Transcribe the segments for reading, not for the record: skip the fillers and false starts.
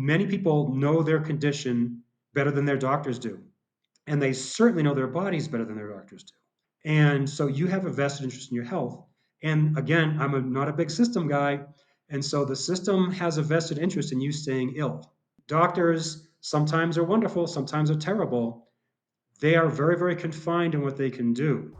Many people know their condition better than their doctors do, and they certainly know their bodies better than their doctors do. And so you have a vested interest in your health. And again, not a big system guy. And so the system has a vested interest in you staying ill. Doctors sometimes are wonderful, sometimes are terrible. They are very, very confined in what they can do.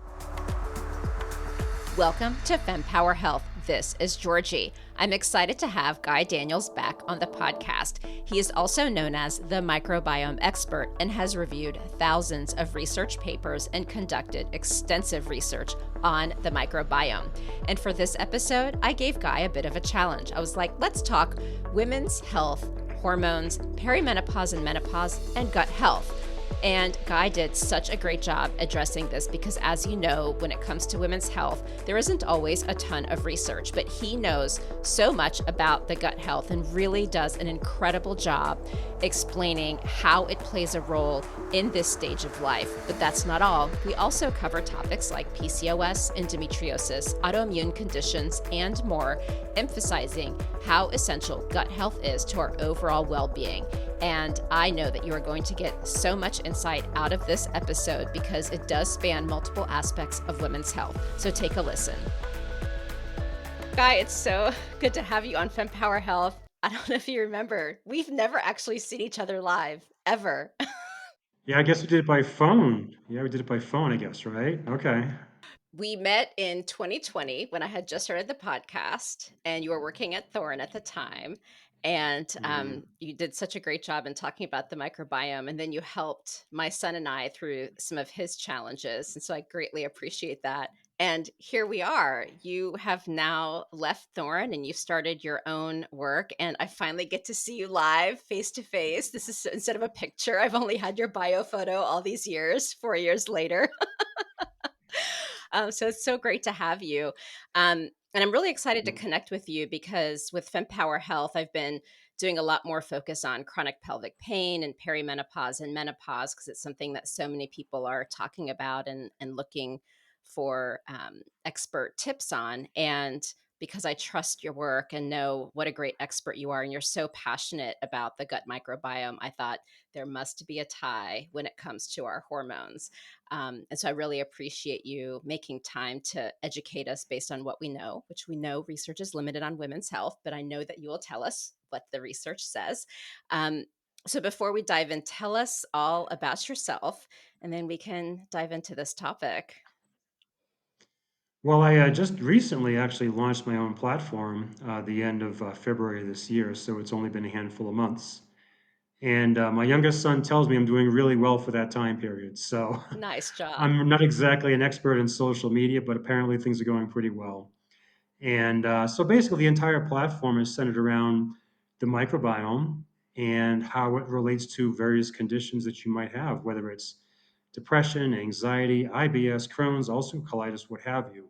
Welcome to Fempower Health. This is Georgie. I'm excited to have Guy Daniels back on the podcast. He is also known as the Microbiome Expert and has reviewed thousands of research papers and conducted extensive research on the microbiome. And for this episode, I gave Guy a bit of a challenge. I was like, let's talk women's health, hormones, perimenopause and menopause, and gut health. And Guy did such a great job addressing this because, as you know, when it comes to women's health, there isn't always a ton of research, but he knows so much about the gut health and really does an incredible job explaining how it plays a role in this stage of life. But that's not all. We also cover topics like PCOS, endometriosis, autoimmune conditions, and more, emphasizing how essential gut health is to our overall well-being. And I know that you are going to get so much insight out of this episode because it does span multiple aspects of women's health. So take a listen. Guy, it's so good to have you on Fempower Health. I don't know if you remember, we've never actually seen each other live, ever. Yeah, I guess we did it by phone. Yeah, we did it by phone, I guess, right? Okay. We met in 2020 when I had just started the podcast, and you were working at Thorne at the time. And Mhm. you did such a great job in talking about the microbiome. And then you helped my son and I through some of his challenges. And so I greatly appreciate that. And here we are. You have now left Thorne and you started your own work. And I finally get to see you live face to face. This is instead of a picture, I've only had your bio photo all these years, 4 years later. So it's so great to have you. And I'm really excited to connect with you because with Fempower Health, I've been doing a lot more focus on chronic pelvic pain and perimenopause and menopause because it's something that so many people are talking about and looking for expert tips on. And because I trust your work and know what a great expert you are, and you're so passionate about the gut microbiome, I thought there must be a tie when it comes to our hormones. And so I really appreciate you making time to educate us based on what we know, which we know research is limited on women's health, but I know that you will tell us what the research says. Um, so before we dive in, tell us all about yourself, and then we can dive into this topic. Well, I just recently actually launched my own platform the end of February this year, so it's only been a handful of months. And my youngest son tells me I'm doing really well for that time period. So Nice job. I'm not exactly an expert in social media, but apparently things are going pretty well. And so basically, the entire platform is centered around the microbiome and how it relates to various conditions that you might have, whether it's depression, anxiety, IBS, Crohn's, ulcerative colitis, what have you.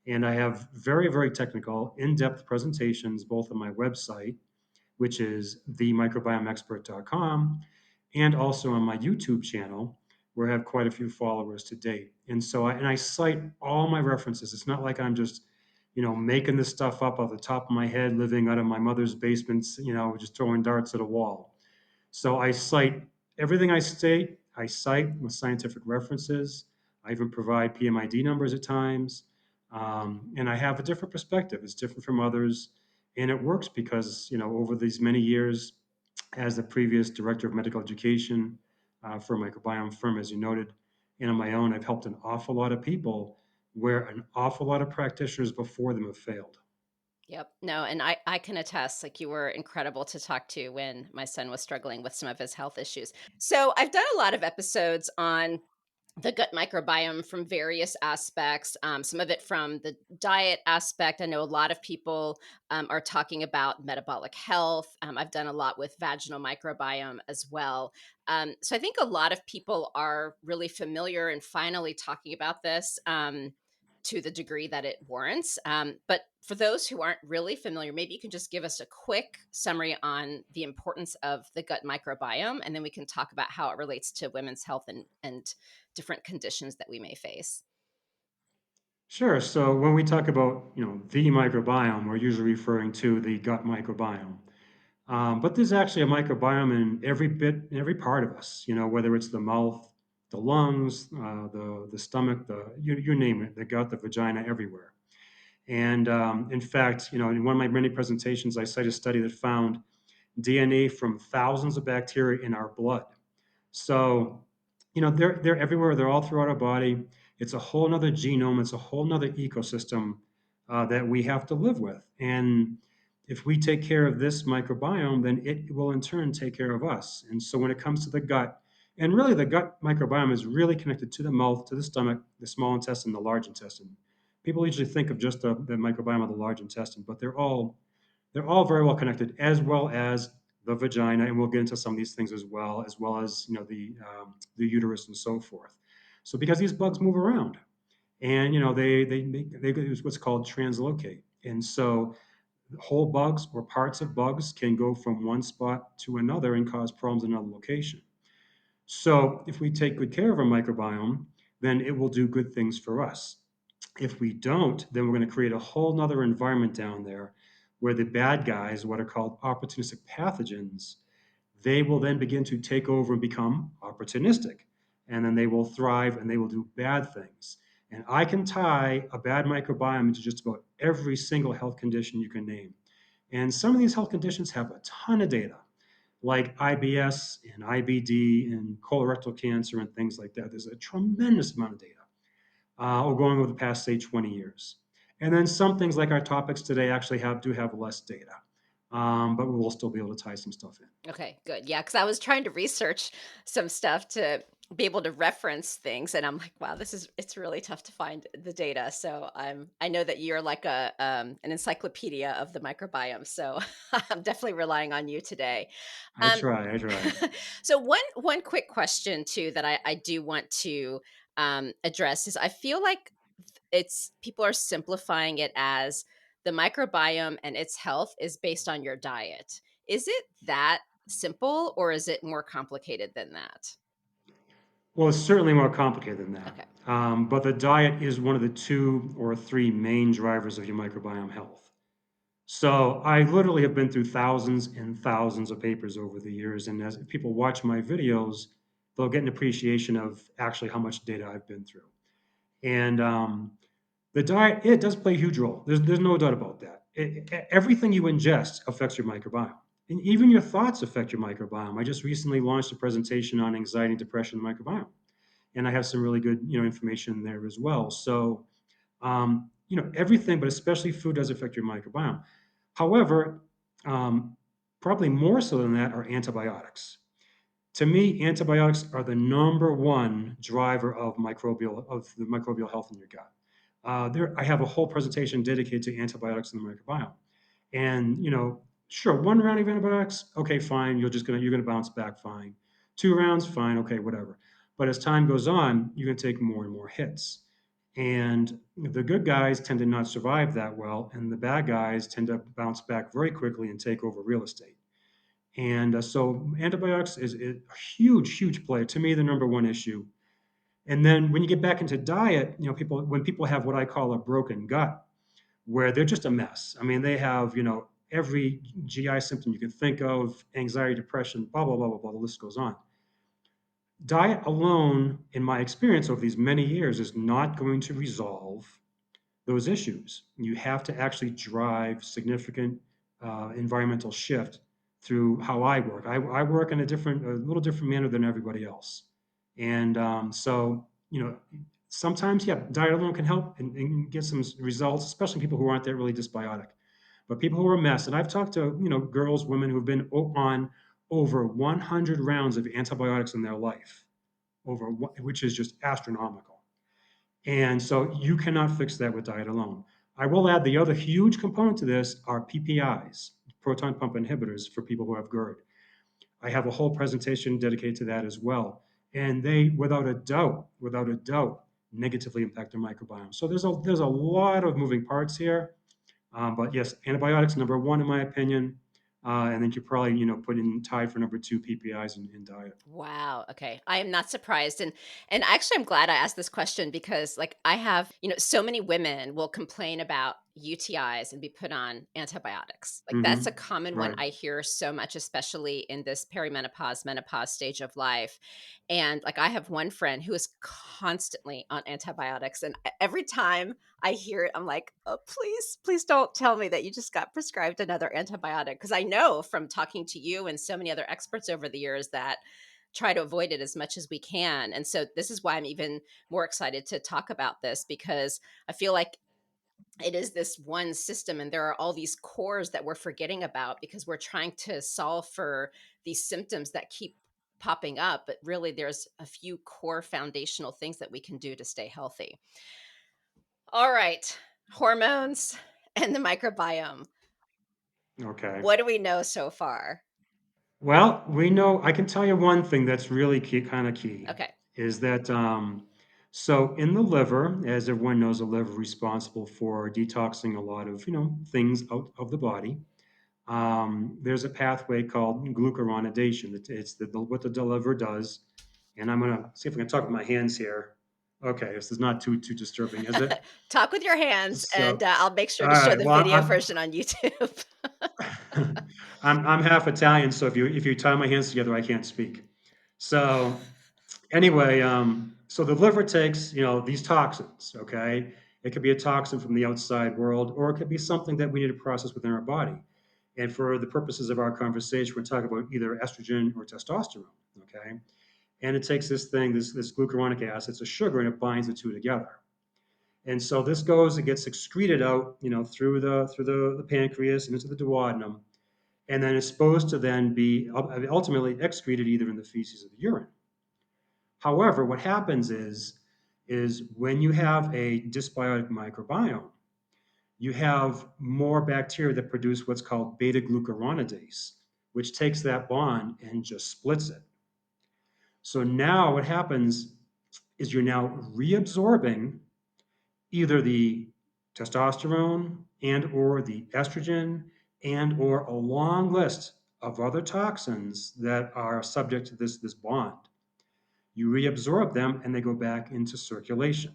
And I have very, very technical, in depth presentations both on my website, which is themicrobiomeexpert.com, and also on my YouTube channel, where I have quite a few followers to date. And so, I cite all my references. It's not like I'm just, making this stuff up off the top of my head, living out of my mother's basements, just throwing darts at a wall. So I cite everything I cite with scientific references. I even provide PMID numbers at times. And I have a different perspective. It's different from others. And it works because, over these many years, as the previous director of medical education for a microbiome firm, as you noted, and on my own, I've helped an awful lot of people where an awful lot of practitioners before them have failed. Yep. No, and I can attest, like you were incredible to talk to when my son was struggling with some of his health issues. So I've done a lot of episodes on the gut microbiome from various aspects, some of it from the diet aspect. I know a lot of people are talking about metabolic health. I've done a lot with vaginal microbiome as well. So I think a lot of people are really familiar and finally talking about this. To the degree that it warrants. But for those who aren't really familiar, maybe you can just give us a quick summary on the importance of the gut microbiome, and then we can talk about how it relates to women's health and different conditions that we may face. Sure. So when we talk about, the microbiome, we're usually referring to the gut microbiome. But there's actually a microbiome in every bit, in every part of us. Whether it's the mouth, the lungs, the stomach, you name it, the gut, the vagina, everywhere. And in fact, in one of my many presentations, I cite a study that found DNA from thousands of bacteria in our blood. So, they're everywhere. They're all throughout our body. It's a whole nother genome. It's a whole nother ecosystem that we have to live with. And if we take care of this microbiome, then it will in turn take care of us. And so when it comes to the gut, and really the gut microbiome is really connected to the mouth, to the stomach, the small intestine, the large intestine. People usually think of just the microbiome of the large intestine, but they're all very well connected, as well as the vagina, and we'll get into some of these things as well as the uterus and so forth. So because these bugs move around, and they use what's called translocate, and so whole bugs or parts of bugs can go from one spot to another and cause problems in another location. So if we take good care of our microbiome, then it will do good things for us. If we don't, then we're going to create a whole nother environment down there where the bad guys, what are called opportunistic pathogens, they will then begin to take over and become opportunistic. And then they will thrive and they will do bad things. And I can tie a bad microbiome into just about every single health condition you can name. And some of these health conditions have a ton of data, like IBS and IBD and colorectal cancer and things like that. There's a tremendous amount of data going over the past, say, 20 years. And then some things like our topics today actually do have less data, but we will still be able to tie some stuff in. Okay, good. Yeah, because I was trying to research some stuff to be able to reference things, and I'm like, wow, it's really tough to find the data. So I know that you're like an encyclopedia of the microbiome. So I'm definitely relying on you today. I Um, try, I try. so one quick question too that I do want to address is I feel like it's people are simplifying it as the microbiome and its health is based on your diet. Is it that simple or is it more complicated than that? Well, it's certainly more complicated than that. Okay. But the diet is one of the two or three main drivers of your microbiome health. So I literally have been through thousands and thousands of papers over the years. And as people watch my videos, they'll get an appreciation of actually how much data I've been through. And the diet, it does play a huge role. There's no doubt about that. Everything you ingest affects your microbiome. And even your thoughts affect your microbiome. I just recently launched a presentation on anxiety and depression in the microbiome. And I have some really good, information there as well. So, everything, but especially food does affect your microbiome. However, um, probably more so than that are antibiotics. To me, antibiotics are the number one driver of the microbial health in your gut. I have a whole presentation dedicated to antibiotics in the microbiome. And sure, one round of antibiotics, okay, fine. You're gonna bounce back fine. 2 rounds, fine, okay, whatever. But as time goes on, you're gonna take more and more hits. And the good guys tend to not survive that well, and the bad guys tend to bounce back very quickly and take over real estate. And so antibiotics is a huge, huge play. To me, the number one issue. And then when you get back into diet, when people have what I call a broken gut, where they're just a mess. I mean, they have, every GI symptom you can think of, anxiety, depression, blah, blah, blah, blah, blah, the list goes on. Diet alone, in my experience over these many years, is not going to resolve those issues. You have to actually drive significant environmental shift through how I work. I work in a little different manner than everybody else. And so, sometimes, yeah, diet alone can help and get some results, especially people who aren't that really dysbiotic. But people who are a mess, and I've talked to, girls, women who've been on over 100 rounds of antibiotics in their life, which is just astronomical. And so you cannot fix that with diet alone. I will add the other huge component to this are PPIs, proton pump inhibitors for people who have GERD. I have a whole presentation dedicated to that as well. And they, without a doubt, negatively impact their microbiome. So there's a lot of moving parts here. But yes, antibiotics number one in my opinion, and then you probably put in tied for number two PPIs in diet. Wow. Okay. I am not surprised. And actually I'm glad I asked this question because like I have, so many women will complain about, UTIs and be put on antibiotics. Like that's a Hmm. common one Right. I hear so much, especially in this perimenopause, menopause stage of life. And like I have one friend who is constantly on antibiotics. And every time I hear it, I'm like, oh, please, please don't tell me that you just got prescribed another antibiotic. Because I know from talking to you and so many other experts over the years that try to avoid it as much as we can. And so this is why I'm even more excited to talk about this because I feel like it is this one system and there are all these cores that we're forgetting about because we're trying to solve for these symptoms that keep popping up, but really there's a few core foundational things that we can do to stay healthy. All right, hormones and the microbiome. Okay. What do we know so far? Well, we know, I can tell you one thing that's really key, kind of key, Okay. is that so in the liver, as everyone knows, the liver is responsible for detoxing a lot of, things out of the body. There's a pathway called glucuronidation. It's what the liver does. And I'm gonna see if I can talk with my hands here. Okay, this is not too disturbing, is it? Talk with your hands and So, I'll make sure all to show right. the Well, video version on YouTube. I'm half Italian, so if you tie my hands together, I can't speak. So anyway, so the liver takes these toxins. Okay, it could be a toxin from the outside world, or it could be something that we need to process within our body. And for the purposes of our conversation, we're talking about either estrogen or testosterone. Okay, and it takes this thing, this glucuronic acid, it's a sugar, and it binds the two together. And so this goes, it gets excreted out, through the pancreas and into the duodenum, and then it's supposed to then be ultimately excreted either in the feces or the urine. However, what happens is when you have a dysbiotic microbiome, you have more bacteria that produce what's called beta glucuronidase, which takes that bond and just splits it. So now what happens is you're now reabsorbing either the testosterone and or the estrogen and or a long list of other toxins that are subject to this bond. You reabsorb them and they go back into circulation.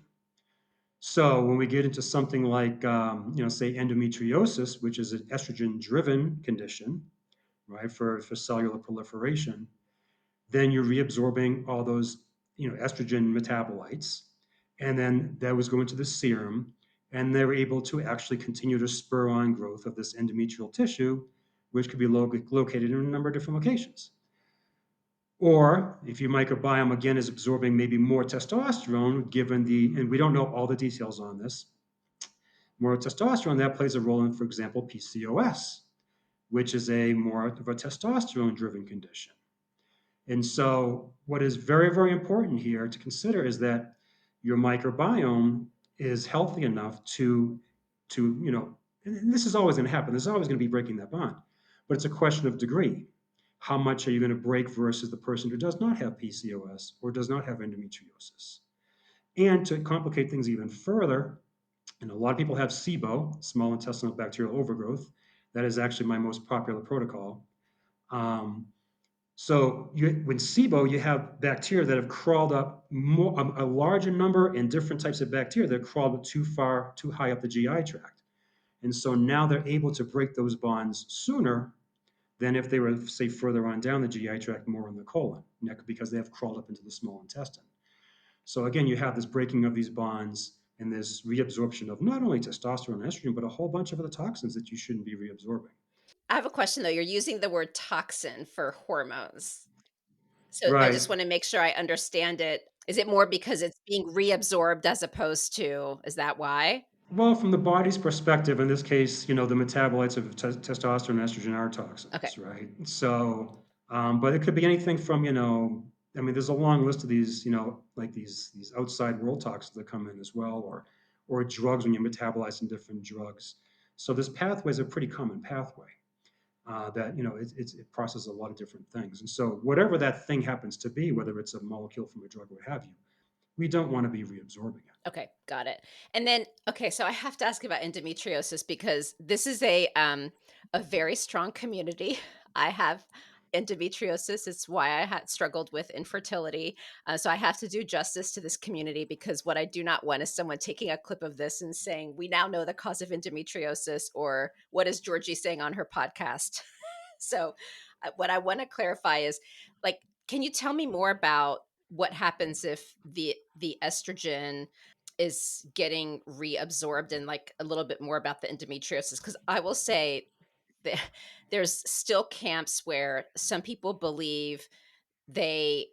So when we get into something like, say endometriosis, which is an estrogen-driven condition, right, for cellular proliferation, then you're reabsorbing all those, estrogen metabolites, and then that was going to the serum, and they're able to actually continue to spur on growth of this endometrial tissue, which could be located in a number of different locations. Or if your microbiome again is absorbing maybe more testosterone, and we don't know all the details on this, more testosterone that plays a role in, for example, PCOS, which is a more of a testosterone driven condition. And so, what is very, very important here to consider is that your microbiome is healthy enough to and this is always going to happen. There's always going to be breaking that bond, but it's a question of degree. How much are you going to break versus the person who does not have PCOS or does not have endometriosis? And to complicate things even further, and a lot of people have SIBO, small intestinal bacterial overgrowth. That is actually my most popular protocol. Um, when SIBO, you have bacteria that have crawled up more, a larger number and different types of bacteria that crawled too high up the GI tract. And so now they're able to break those bonds sooner than if they were, say, further on down the GI tract, more in the colon, because they have crawled up into the small intestine. So again, you have this breaking of these bonds and this reabsorption of not only testosterone and estrogen, but a whole bunch of other toxins that you shouldn't be reabsorbing. I have a question though. You're using the word toxin for hormones. So I Right. just wanna make sure I understand it. Is it more because it's being reabsorbed as opposed to is that why? Well, from the body's perspective, in this case, the metabolites of testosterone and estrogen are Okay. toxins, right? So, but it could be anything from, I mean, there's a long list of these, like these outside world toxins that come in as well, or drugs when you metabolize some different drugs. So this pathway is a pretty common pathway that it processes a lot of different things. And so whatever that thing happens to be, whether it's a molecule from a drug or what have you, we don't want to be reabsorbing it. Okay, got it. And then okay, so I have to ask about endometriosis because this is a very strong community. I have endometriosis. It's why I had struggled with infertility. So I have to do justice to this community because what I do not want is someone taking a clip of this and saying, we now know the cause of endometriosis, or what is Georgie saying on her podcast? So, what I want to clarify is, like, can you tell me more about what happens if the estrogen is getting reabsorbed, and like a little bit more about the endometriosis? Because I will say that there's still camps where some people believe they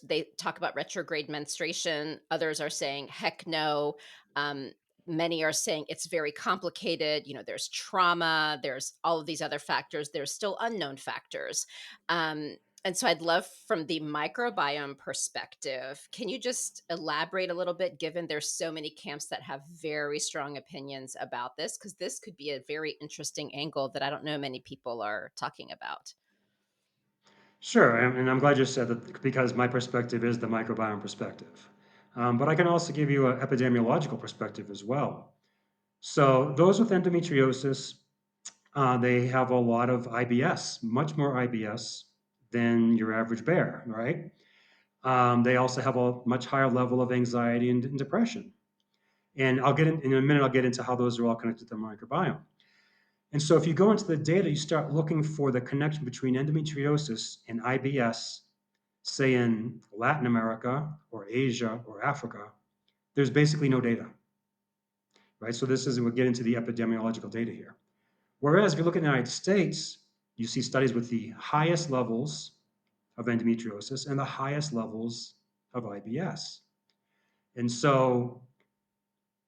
they talk about retrograde menstruation. Others are saying, "Heck no." Um, Many are saying it's very complicated. There's trauma. There's all of these other factors. There's still unknown factors. And so I'd love from the microbiome perspective, can you just elaborate a little bit, given there's so many camps that have very strong opinions about this? Because this could be a very interesting angle that I don't know many people are talking about. Sure, and I'm glad you said that because my perspective is the microbiome perspective. But I can also give you an epidemiological perspective as well. So those with endometriosis, they have a lot of IBS, much more IBS than your average bear, right? They also have a much higher level of anxiety and depression. And in a minute, I'll get into how those are all connected to the microbiome. And so if you go into the data, you start looking for the connection between endometriosis and IBS, say in Latin America or Asia or Africa, there's basically no data, right? So we'll get into the epidemiological data here. Whereas if you look at the United States, you see studies with the highest levels of endometriosis and the highest levels of IBS. And so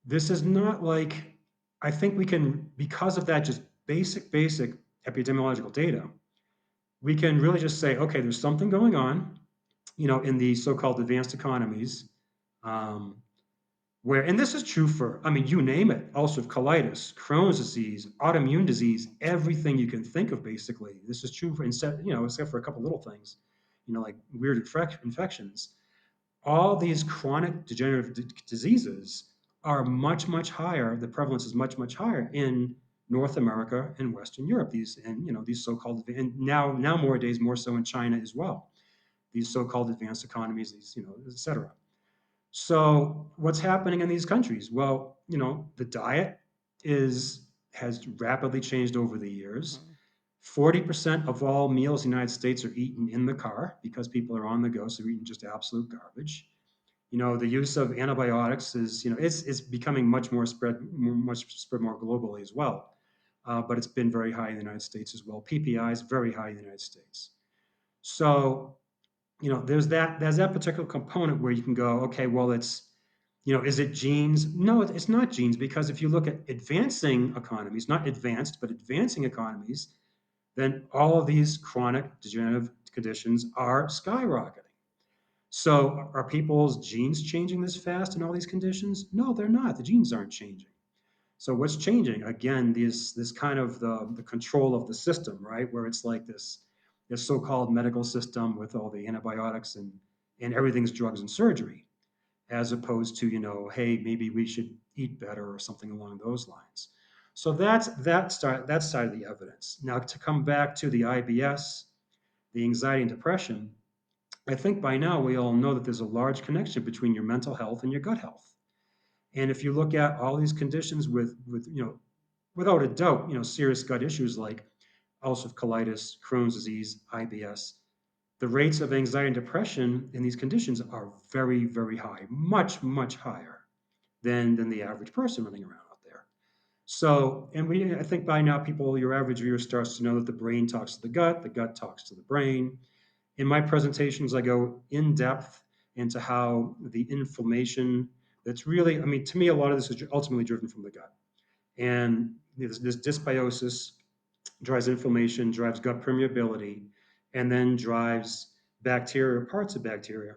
this is not like, I think we can, because of that just basic epidemiological data, we can really just say, okay, there's something going on, in the so-called advanced economies, um, where, and this is true for, I mean, you name it, ulcerative colitis, Crohn's disease, autoimmune disease, everything you can think of, basically. This is true for, except for a couple little things, like weird infections. All these chronic degenerative diseases are much higher. The prevalence is much higher in North America and Western Europe. These so-called, and now more days more so in China as well. These so-called advanced economies, et cetera. So what's happening in these countries? Well, the diet has rapidly changed over the years. Mhm. 40% of all meals in the United States are eaten in the car because people are on the go, so they're eating just absolute garbage. The use of antibiotics is, it's becoming much spread more globally as well. But it's been very high in the United States as well. PPI is very high in the United States. So, there's that particular component where you can go, okay, well, is it genes? No, it's not genes, because if you look at advancing economies, not advanced, but advancing economies, then all of these chronic degenerative conditions are skyrocketing. So are people's genes changing this fast in all these conditions? No, they're not. The genes aren't changing. So what's changing? Again, this kind of the control of the system, right? Where it's like this so-called medical system with all the antibiotics and everything's drugs and surgery, as opposed to, hey, maybe we should eat better or something along those lines. So that's that side of the evidence. Now to come back to the IBS, the anxiety and depression, I think by now we all know that there's a large connection between your mental health and your gut health. And if you look at all these conditions with without a doubt, serious gut issues like ulcerative colitis, Crohn's disease, IBS, the rates of anxiety and depression in these conditions are very high, much higher than the average person running around out there. So, I think by now your average viewer starts to know that the brain talks to the gut talks to the brain. In my presentations, I go in depth into how the inflammation that's really, I mean, to me, a lot of this is ultimately driven from the gut. And this dysbiosis drives inflammation, drives gut permeability, and then drives bacteria, parts of bacteria,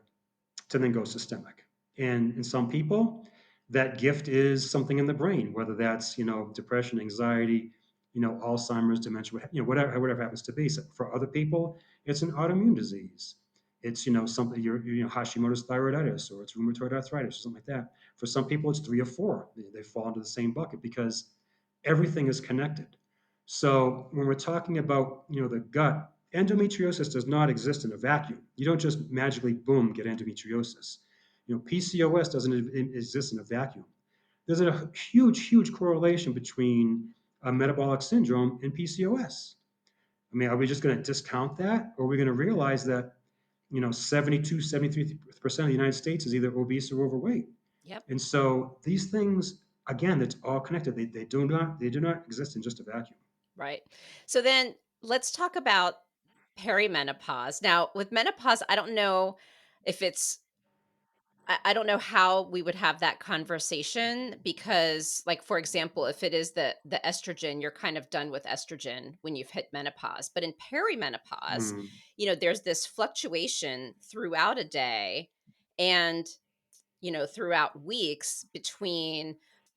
to then go systemic. And in some people, that gift is something in the brain, whether that's, depression, anxiety, Alzheimer's, dementia, whatever happens to be. So for other people, it's an autoimmune disease. It's, something, Hashimoto's thyroiditis, or it's rheumatoid arthritis or something like that. For some people, it's three or four. They fall into the same bucket because everything is connected. So when we're talking about, the gut, Endometriosis does not exist in a vacuum. You don't just magically, boom, get endometriosis. PCOS doesn't exist in a vacuum. There's a huge, huge correlation between a metabolic syndrome and PCOS. I mean, are we just going to discount that? Or are we going to realize that, 72, 73% of the United States is either obese or overweight? Yep. And so these things, again, it's all connected. They do not exist in just a vacuum. Right. So then let's talk about perimenopause. Now, with menopause, I don't know if it's I don't know how we would have that conversation because, like, for example, if it is the estrogen, you're kind of done with estrogen when you've hit menopause. But in perimenopause, Mm, there's this fluctuation throughout a day and throughout weeks between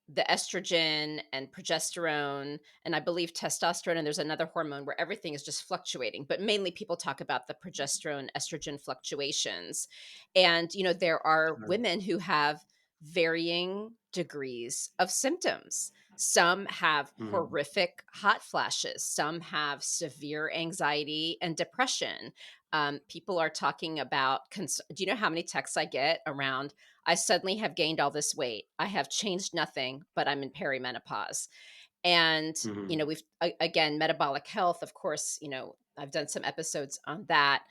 the estrogen and progesterone, and I believe testosterone, and there's another hormone where everything is just fluctuating. But mainly people talk about the progesterone estrogen fluctuations. And, there are sure. women who have varying degrees of symptoms. Some have Mm, horrific hot flashes, some have severe anxiety and depression. People are talking about, do you know how many texts I get around? I suddenly have gained all this weight. I have changed nothing, but I'm in perimenopause. And, mm. again, metabolic health, of course, I've done some episodes on that.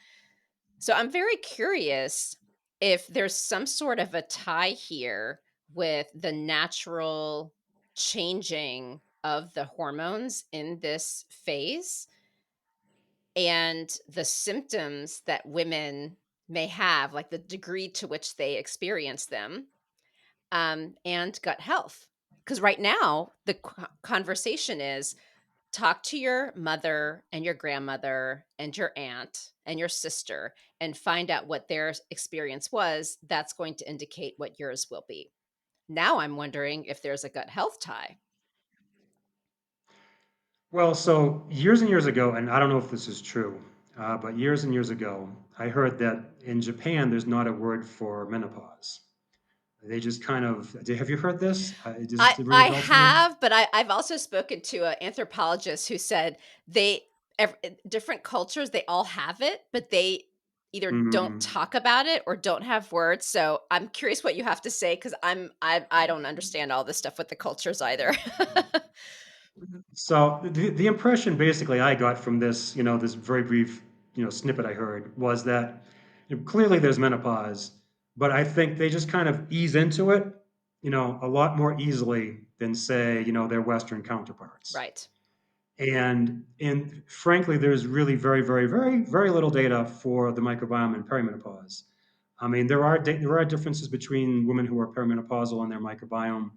So I'm very curious if there's some sort of a tie here with the natural changing of the hormones in this phase and the symptoms that women may have, like the degree to which they experience them, and gut health. Because right now, the conversation is talk to your mother and your grandmother and your aunt and your sister and find out what their experience was. That's going to indicate what yours will be. Now I'm wondering if there's a gut health tie. Well, so years and years ago, and I don't know if this is true, but years and years ago, I heard that in Japan, there's not a word for menopause. They just kind of, have you heard this? Does it ring a I bell to you? have, but I've also spoken to an anthropologist who said different cultures, they all have it, but they either don't Mhm. talk about it or don't have words. So I'm curious what you have to say because I don't understand all this stuff with the cultures either. So the impression basically I got from this, this very brief, snippet I heard was that clearly there's menopause, but I think they just kind of ease into it, a lot more easily than say, their Western counterparts. Right. And frankly, there's really very, very, very, very little data for the microbiome in perimenopause. I mean, there are differences between women who are perimenopausal and their microbiome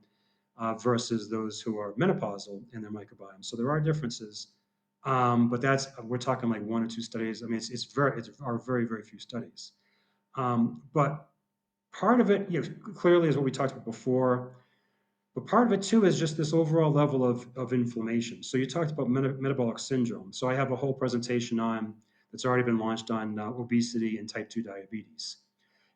versus those who are menopausal in their microbiome. So there are differences, but we're talking like one or two studies. I mean, it's are very, very few studies. But part of it, clearly, is what we talked about before. But part of it too is just this overall level of inflammation. So you talked about metabolic syndrome. So I have a whole presentation on that's already been launched on obesity and type 2 diabetes.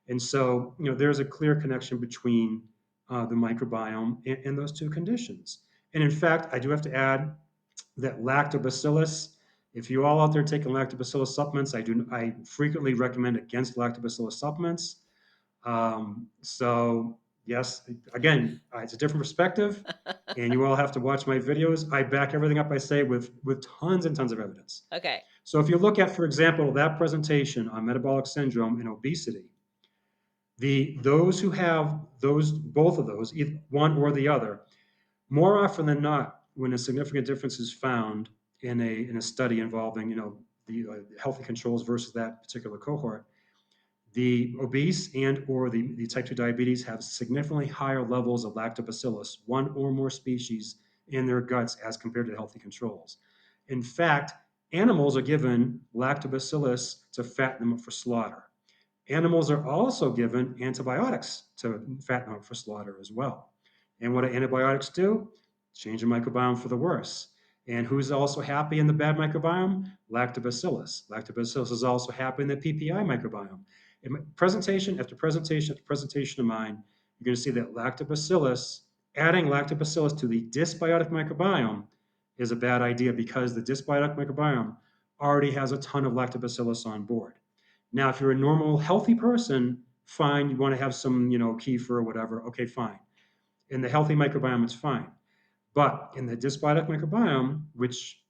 And so, there's a clear connection between the microbiome and those two conditions. And in fact, I do have to add that lactobacillus, if you all out there taking lactobacillus supplements, I frequently recommend against lactobacillus supplements. So yes, again, it's a different perspective, and you all have to watch my videos. I back everything up I say with tons and tons of evidence. Okay. So if you look at, for example, that presentation on metabolic syndrome and obesity, those who have those both of those, either one or the other, more often than not, when a significant difference is found in a study involving the healthy controls versus that particular cohort, the obese and or the type 2 diabetes have significantly higher levels of lactobacillus, one or more species in their guts as compared to healthy controls. In fact, animals are given lactobacillus to fatten them up for slaughter. Animals are also given antibiotics to fatten them up for slaughter as well. And what do antibiotics do? Change the microbiome for the worse. And who's also happy in the bad microbiome? Lactobacillus. Lactobacillus is also happy in the PPI microbiome. In presentation after presentation after presentation of mine, you're going to see that adding lactobacillus to the dysbiotic microbiome is a bad idea because the dysbiotic microbiome already has a ton of lactobacillus on board. Now, if you're a normal, healthy person, fine, you want to have some, kefir or whatever, okay, fine. In the healthy microbiome, it's fine. But in the dysbiotic microbiome, which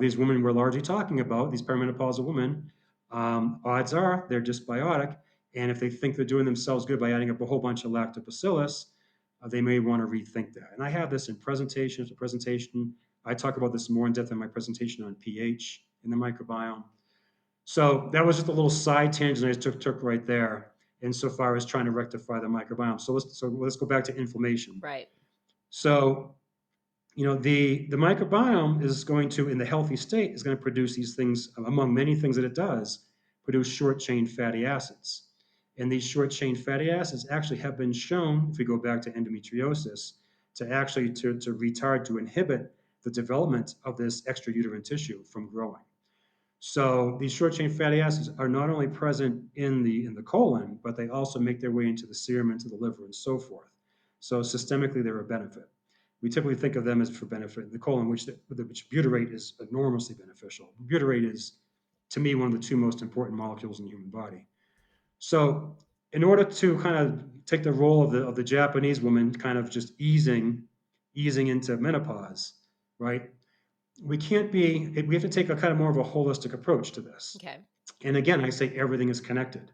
these women we're largely talking about, these perimenopausal women, odds are they're dysbiotic. And if they think they're doing themselves good by adding up a whole bunch of lactobacillus, they may want to rethink that. And I have this in presentation after presentation. I talk about this more in depth in my presentation on pH in the microbiome. So that was just a little side tangent I just took right there insofar as trying to rectify the microbiome. So let's go back to inflammation. Right. So the microbiome is going to, in the healthy state, is going to produce these things, among many things that it does, produce short chain fatty acids. And these short chain fatty acids actually have been shown, if we go back to endometriosis, to actually to retard, to inhibit the development of this extrauterine tissue from growing. So these short chain fatty acids are not only present in the colon, but they also make their way into the serum, into the liver, and so forth. So systemically, they're a benefit. We typically think of them as for benefit in the colon, which butyrate is enormously beneficial. Butyrate is, to me, one of the two most important molecules in the human body. So in order to kind of take the role of the Japanese woman, kind of just easing into menopause, right? We have to take a kind of more of a holistic approach to this. Okay. And again, I say everything is connected.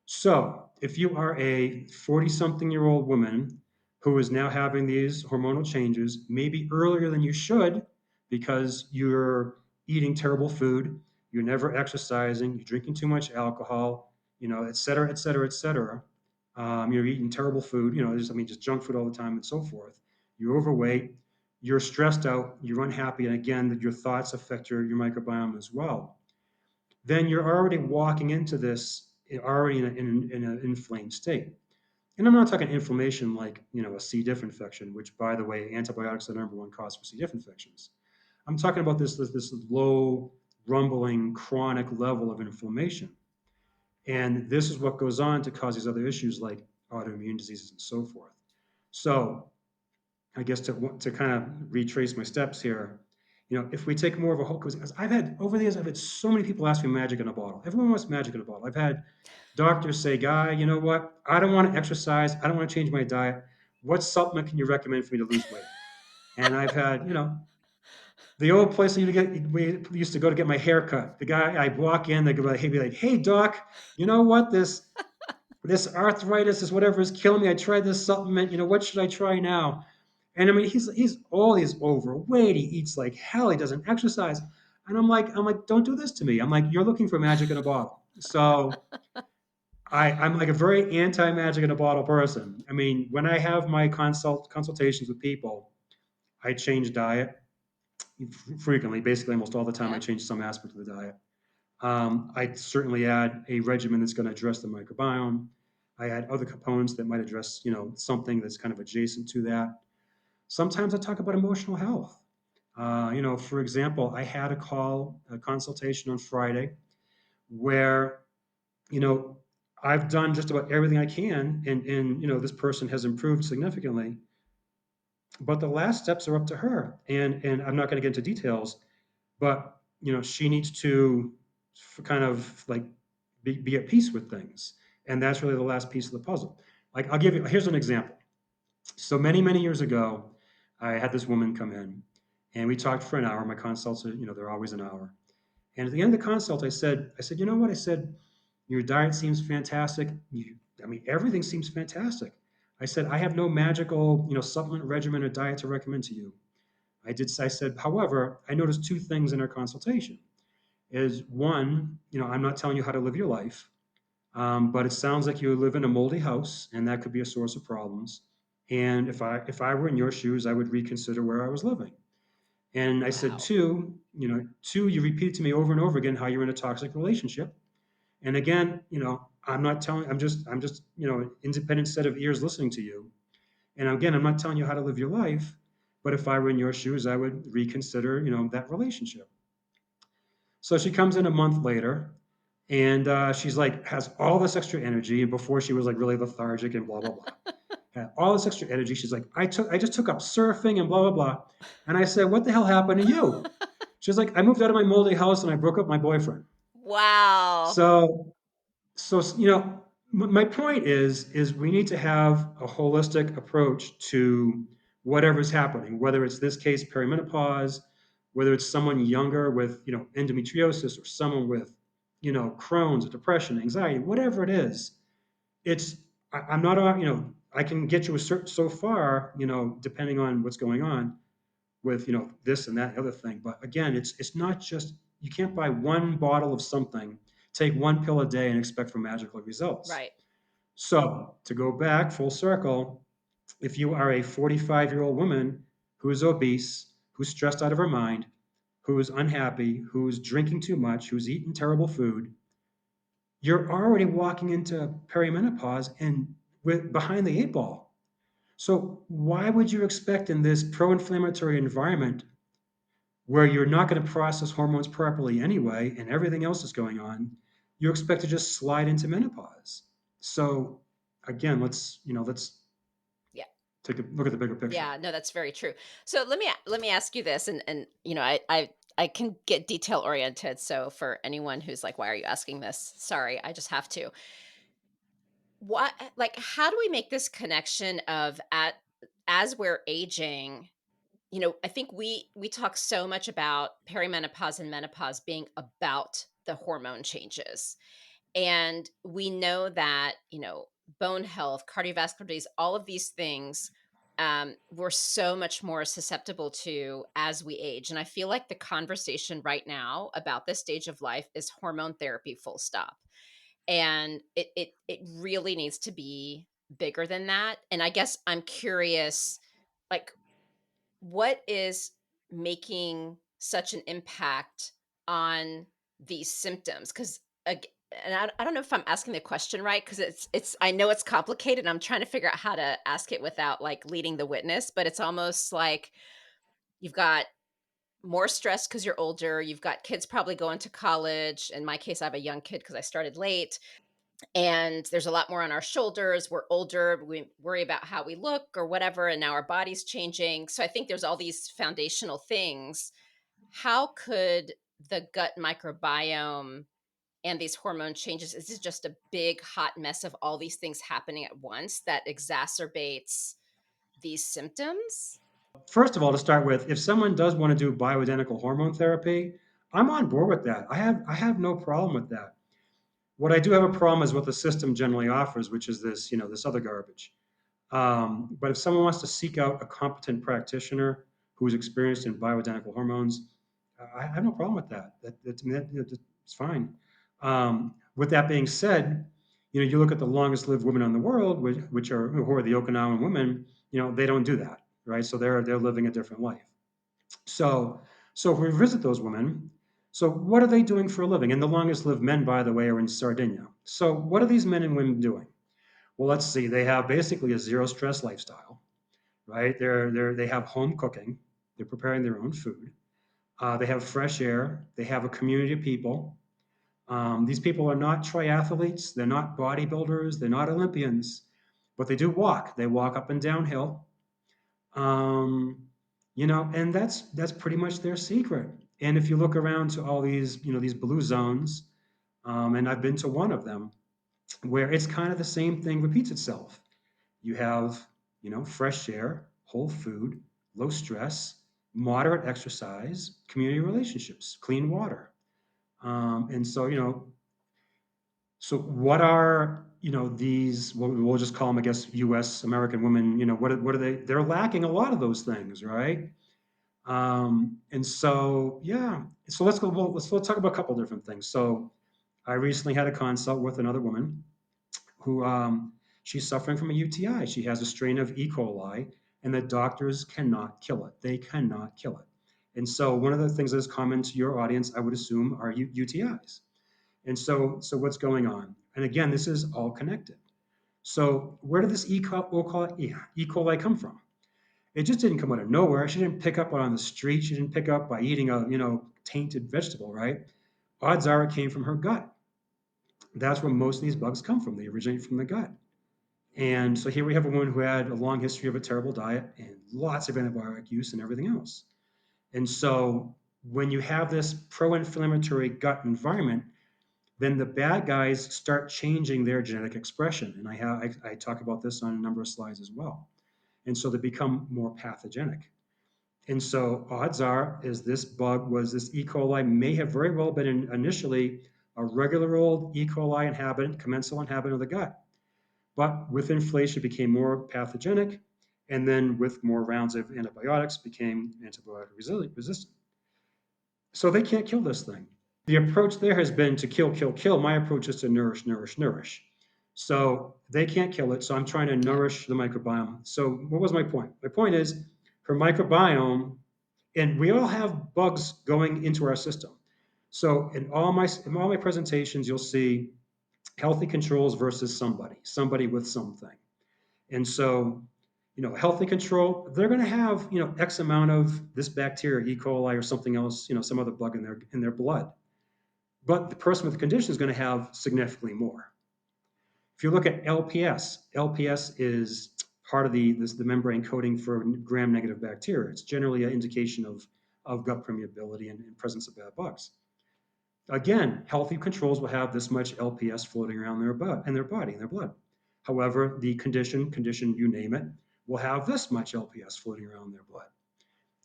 So if you are a 40-something-year-old woman who is now having these hormonal changes, maybe earlier than you should, because you're eating terrible food, you're never exercising, you're drinking too much alcohol, et cetera, et cetera, et cetera. You're eating terrible food, just junk food all the time and so forth. You're overweight, you're stressed out, you're unhappy, and again, that your thoughts affect your microbiome as well. Then you're already walking into this already in an inflamed state. And I'm not talking inflammation like, a C. diff infection, which, by the way, antibiotics are the number one cause for C. diff infections. I'm talking about this low, rumbling, chronic level of inflammation. And this is what goes on to cause these other issues like autoimmune diseases and so forth. So I guess to kind of retrace my steps here, if we take more of a whole, because over the years, I've had so many people ask me magic in a bottle. Everyone wants magic in a bottle. I've had doctors say, Guy, you know what? I don't want to exercise. I don't want to change my diet. What supplement can you recommend for me to lose weight? And I've had, the old place we used to go to get my hair cut. The guy, I walk in, he'd be like, hey, doc, you know what? This arthritis is whatever is killing me. I tried this supplement. What should I try now? And I mean, he's overweight. He eats like hell. He doesn't exercise. And I'm like, don't do this to me. I'm like, you're looking for magic in a bottle. So I'm like a very anti-magic in a bottle person. I mean, when I have my consultations with people, I change diet frequently. Basically, almost all the time, I Yeah. change some aspect of the diet. I certainly add a regimen that's going to address the microbiome. I add other components that might address, something that's kind of adjacent to that. Sometimes I talk about emotional health. For example, I had a consultation on Friday where, you know, I've done just about everything I can, and this person has improved significantly. But the last steps are up to her, and I'm not going to get into details, but she needs to kind of like be at peace with things, and that's really the last piece of the puzzle. Like here's an example. So many years ago, I had this woman come in, and we talked for an hour. My consults are, they're always an hour. And at the end of the consult, I said, you know what? I said, your diet seems fantastic. I mean, everything seems fantastic. I said, I have no magical, supplement regimen or diet to recommend to you. I said, however, I noticed two things in our consultation. Is one, I'm not telling you how to live your life, but it sounds like you live in a moldy house, and that could be a source of problems. And if I were in your shoes, I would reconsider where I was living. And I said, Wow. two, you repeated to me over and over again how you're in a toxic relationship. And again, I'm not telling, I'm just, an independent set of ears listening to you. And again, I'm not telling you how to live your life, but if I were in your shoes, I would reconsider, that relationship. So she comes in a month later, and she's like, has all this extra energy. And before she was like really lethargic and blah, blah, blah. Had all this extra energy. She's like, I just took up surfing and blah, blah, blah. And I said, what the hell happened to you? She's like, I moved out of my moldy house and I broke up my boyfriend. Wow. So, so my point is we need to have a holistic approach to whatever's happening, whether it's this case perimenopause, whether it's someone younger with endometriosis or someone with Crohn's or depression, anxiety, whatever it is. It's I'm not I can get you a certain so far depending on what's going on with this and that and the other thing. But again, it's not just you can't buy one bottle of something, take one pill a day, and expect for magical results. Right. So to go back full circle, if you are a 45-year-old woman who is obese, who's stressed out of her mind, who is unhappy, who's drinking too much, who's eating terrible food, you're already walking into perimenopause and with behind the eight ball. So why would you expect in this pro-inflammatory environment where you're not going to process hormones properly anyway and everything else is going on, you expect to just slide into menopause? So again, let's Yeah. take a look at the bigger picture. Yeah, no, that's very true. So let me ask you this, and I can get detail oriented. So for anyone who's like, why are you asking this? Sorry, I just have to. What like how do we make this connection of at as we're aging? I think we talk so much about perimenopause and menopause being about the hormone changes. And we know that, bone health, cardiovascular disease, all of these things, we're so much more susceptible to as we age. And I feel like the conversation right now about this stage of life is hormone therapy, full stop. And it really needs to be bigger than that. And I guess I'm curious, like, what is making such an impact on these symptoms? Because and I don't know if I'm asking the question right because it's I know it's complicated. I'm trying to figure out how to ask it without like leading the witness, but it's almost like you've got more stress because you're older. You've got kids probably going to college. In my case, I have a young kid because I started late, and there's a lot more on our shoulders. We're older. We worry about how we look or whatever, and now our body's changing. So I think there's all these foundational things. How could the gut microbiome and these hormone changes, is this just a big hot mess of all these things happening at once that exacerbates these symptoms? First of all, to start with, if someone does want to do bioidentical hormone therapy, I'm on board with that. I have no problem with that. What I do have a problem is what the system generally offers, which is this other garbage. But if someone wants to seek out a competent practitioner who's experienced in bioidentical hormones, I have no problem with that. It's fine. With that being said, you look at the longest lived women in the world, which are who are the Okinawan women. They don't do that, right? So they're living a different life. So so if we visit those women, so what are they doing for a living? And the longest lived men, by the way, are in Sardinia. So what are these men and women doing? Well, let's see. They have basically a zero stress lifestyle, right? They have home cooking. They're preparing their own food. They have fresh air. They have a community of people. These people are not triathletes. They're not bodybuilders. They're not Olympians, but they do walk. They walk up and down hill. Um, and that's pretty much their secret. And if you look around to all these blue zones, and I've been to one of them, where it's kind of the same thing repeats itself. You have, fresh air, whole food, low stress, moderate exercise, community relationships, clean water. And so, so what are, these, we'll just call them, I guess, US American women, what are they? They're lacking a lot of those things, right? And so, yeah. So let's go, well, let's talk about a couple different things. So I recently had a consult with another woman who she's suffering from a UTI. She has a strain of E. coli, and the doctors cannot kill it. They cannot kill it. And so, one of the things that is common to your audience, I would assume, are UTIs. And so what's going on? And again, this is all connected. So, where did this E. coli come from? It just didn't come out of nowhere. She didn't pick up on the street. She didn't pick up by eating a tainted vegetable, right? Odds are it came from her gut. That's where most of these bugs come from. They originate from the gut. And so here we have a woman who had a long history of a terrible diet and lots of antibiotic use and everything else. And so When you have this pro-inflammatory gut environment, then the bad guys start changing their genetic expression. And I talk about this on a number of slides as well. And so they become more pathogenic. And so odds are is this E. coli may have very well been initially a regular old E. coli inhabitant, commensal inhabitant of the gut. But with inflation, it became more pathogenic. And then with more rounds of antibiotics, became antibiotic resistant. So they can't kill this thing. The approach there has been to kill, kill, kill. My approach is to nourish, nourish, nourish. So they can't kill it. So I'm trying to Yeah. nourish the microbiome. So what was my point? My point is her microbiome, and we all have bugs going into our system. So in all my presentations, you'll see healthy controls versus somebody with something. And so, healthy control, they're going to have, X amount of this bacteria, E. coli or something else, some other bug in their blood. But the person with the condition is going to have significantly more. If you look at LPS, LPS is part of the membrane coating for gram-negative bacteria. It's generally an indication of gut permeability and presence of bad bugs. Again, healthy controls will have this much LPS floating around their body, in their blood. However, the condition, you name it, will have this much LPS floating around their blood.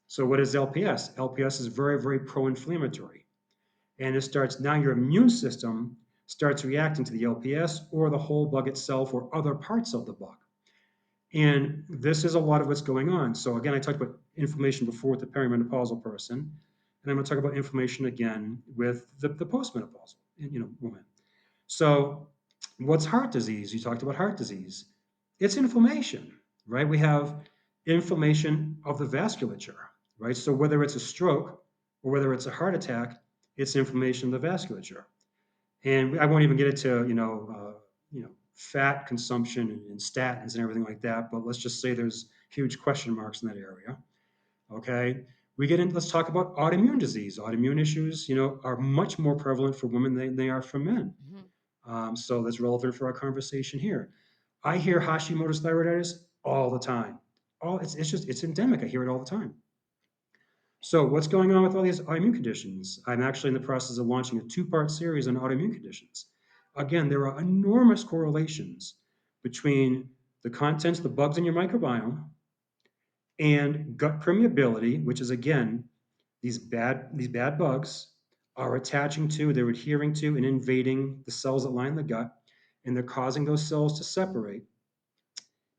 So what is LPS? LPS is very, very pro-inflammatory. And now your immune system starts reacting to the LPS or the whole bug itself or other parts of the bug. And this is a lot of what's going on. So again, I talked about inflammation before with the perimenopausal person, and I'm going to talk about inflammation again with the postmenopausal, woman. So what's heart disease? You talked about heart disease. It's inflammation, right? We have inflammation of the vasculature, right? So whether it's a stroke or whether it's a heart attack, it's inflammation of the vasculature. And I won't even get into fat consumption and statins and everything like that. But let's just say there's huge question marks in that area. Okay, let's talk about autoimmune disease. Autoimmune issues, are much more prevalent for women than they are for men. Mhm. So that's relevant for our conversation here. I hear Hashimoto's thyroiditis all the time. It's endemic. I hear it all the time. So what's going on with all these autoimmune conditions? I'm actually in the process of launching a two-part series on autoimmune conditions. Again, there are enormous correlations between the contents, the bugs in your microbiome, and gut permeability, which is again, these bad bugs are they're adhering to and invading the cells that line the gut, and they're causing those cells to separate.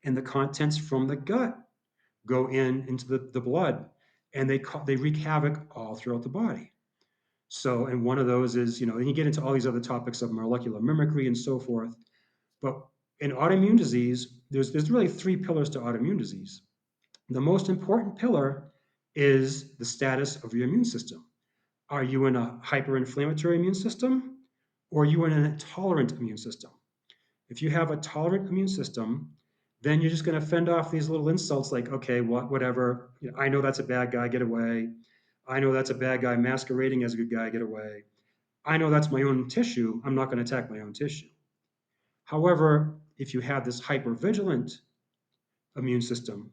And the contents from the gut go into the blood, and they wreak havoc all throughout the body. So, and one of those is, and you get into all these other topics of molecular mimicry and so forth. But in autoimmune disease, there's really three pillars to autoimmune disease. The most important pillar is the status of your immune system. Are you in a hyperinflammatory immune system, or are you in a tolerant immune system? If you have a tolerant immune system, then you're just going to fend off these little insults like, okay, whatever. I know that's a bad guy, get away. I know that's a bad guy masquerading as a good guy, get away. I know that's my own tissue. I'm not going to attack my own tissue. However, if you have this hypervigilant immune system,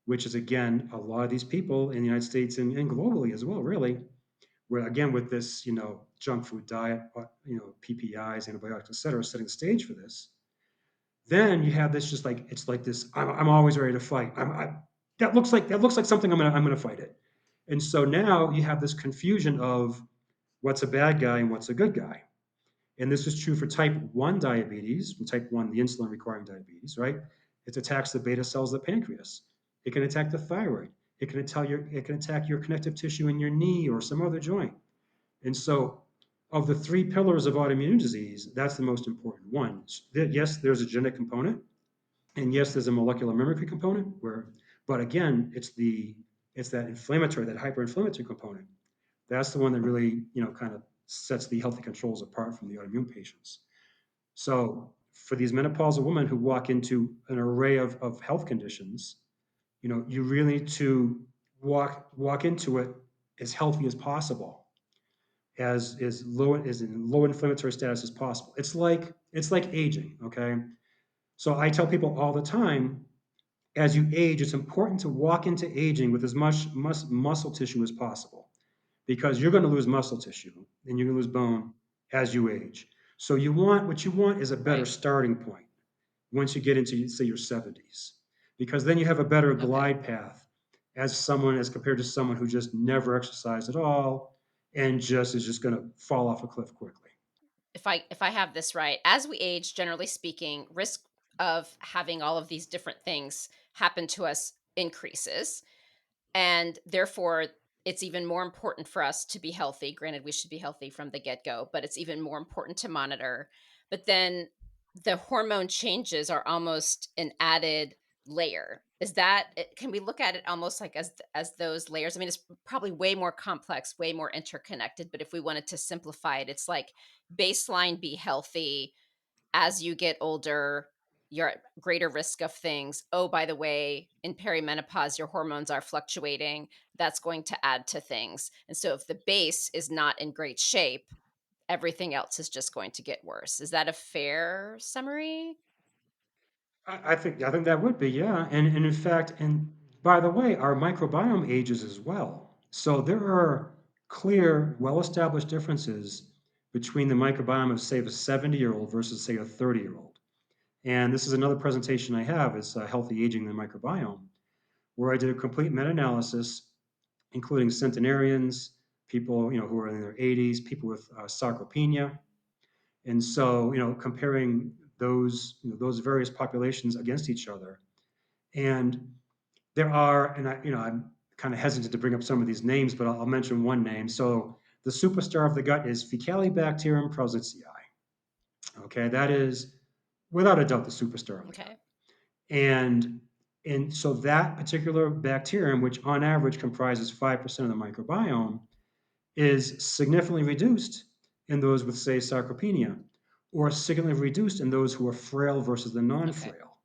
which is again a lot of these people in the United States and globally as well, really, where again with this junk food diet, PPIs, antibiotics, et cetera, setting the stage for this. Then you have this just like it's like this. I'm always ready to fight. That looks like something I'm gonna fight it. And so now you have this confusion of what's a bad guy and what's a good guy. And this is true for type 1 diabetes, from type 1, the insulin requiring diabetes, right? It attacks the beta cells of the pancreas. It can attack the thyroid. It can attack your connective tissue in your knee or some other joint. And so, of the three pillars of autoimmune disease, that's the most important one. Yes, there's a genetic component, and yes, there's a molecular mimicry component. But again, that hyperinflammatory component. That's the one that really, kind of sets the healthy controls apart from the autoimmune patients. So, for these menopausal women who walk into an array of health conditions, you really need to walk into it as healthy as possible, as in low inflammatory status as possible. It's like aging, okay? So I tell people all the time, as you age, it's important to walk into aging with as much muscle tissue as possible. because you're going to lose muscle tissue and you're going to lose bone as you age. So what you want is a better Right. starting point once you get into, say, your 70s, because then you have a better Okay. glide path as compared to someone who just never exercised at all and just is just going to fall off a cliff quickly. If I have this right, as we age, generally speaking, risk of having all of these different things happen to us increases. And therefore, it's even more important for us to be healthy. Granted, we should be healthy from the get go, but it's even more important to monitor. But then the hormone changes are almost an added layer. Can we look at it almost like as those layers? I mean, it's probably way more complex, way more interconnected, but if we wanted to simplify it, it's like baseline be healthy. As you get older, you're at greater risk of things. Oh, by the way, in perimenopause, your hormones are fluctuating. That's going to add to things. And so, if the base is not in great shape, everything else is just going to get worse. Is that a fair summary? I think that would be, yeah. And in fact, and by the way, our microbiome ages as well. So there are clear, well-established differences between the microbiome of, say, a 70-year-old versus, say, a 30-year-old. And this is another presentation I have, is Healthy Aging the Microbiome, where I did a complete meta-analysis, including centenarians, people, who are in their 80s, people with sarcopenia. And so, comparing those various populations against each other. And there are, and I'm kind of hesitant to bring up some of these names, but I'll mention one name. So the superstar of the gut is Faecalibacterium prausnitzii. Okay, that is without a doubt the superstar of the gut. Okay. And and so that particular bacterium, which on average comprises 5% of the microbiome, is significantly reduced in those with, say, sarcopenia, or significantly reduced in those who are frail versus the Okay. non-frail.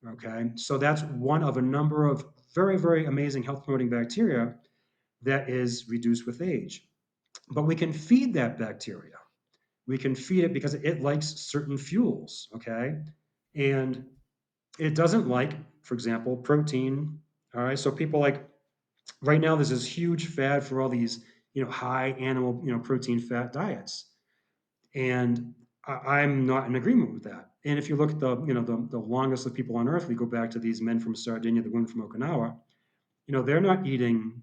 Okay, so that's one of a number of very, very amazing health promoting bacteria that is reduced with age. But we can feed that bacteria. We can feed it because it likes certain fuels. Okay, and it doesn't like, for example, protein. All right, so people like, right now there's this huge fad for all these high animal protein fat diets, and I'm not in agreement with that. And if you look at the longest of people on earth, we go back to these men from Sardinia, the women from Okinawa. They're not eating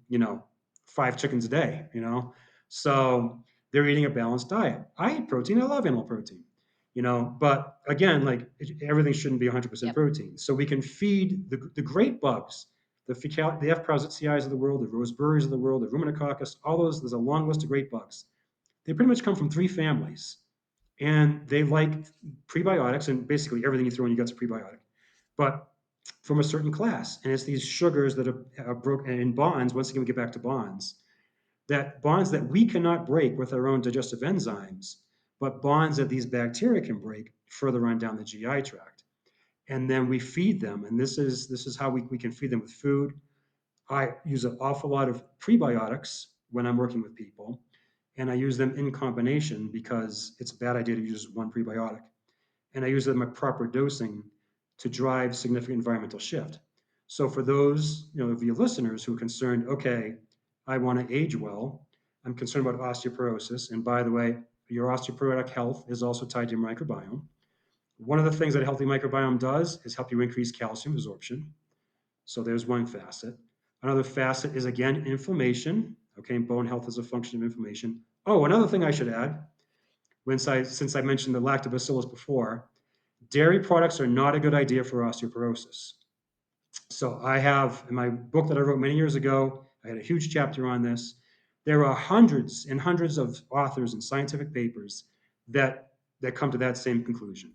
5 chickens a day. So they're eating a balanced diet. I eat protein. I love animal protein. But again, like, everything shouldn't be 100% Yep. protein. So we can feed the great bugs, the F. prausnitzii of the world, the roseburys of the world, the ruminococcus, all those. There's a long list of great bugs. They pretty much come from three families, and they like prebiotics, and basically everything you throw in your gut's a prebiotic, but from a certain class. And it's these sugars that are broken in bonds. Once again, we get back to bonds, that bonds that we cannot break with our own digestive enzymes, but bonds that these bacteria can break further on down the GI tract. And then we feed them, and this is how we can feed them with food. I use an awful lot of prebiotics when I'm working with people, and I use them in combination because it's a bad idea to use one prebiotic. And I use them at proper dosing to drive significant environmental shift. So for those of your listeners who are concerned, okay, I want to age well, I'm concerned about osteoporosis, and by the way, your osteoporotic health is also tied to your microbiome. One of the things that a healthy microbiome does is help you increase calcium absorption. So there's one facet. Another facet is, again, inflammation. Okay, bone health is a function of inflammation. Oh, another thing I should add, since I mentioned the lactobacillus before, dairy products are not a good idea for osteoporosis. So I have, in my book that I wrote many years ago, I had a huge chapter on this. There are hundreds and hundreds of authors and scientific papers that come to that same conclusion.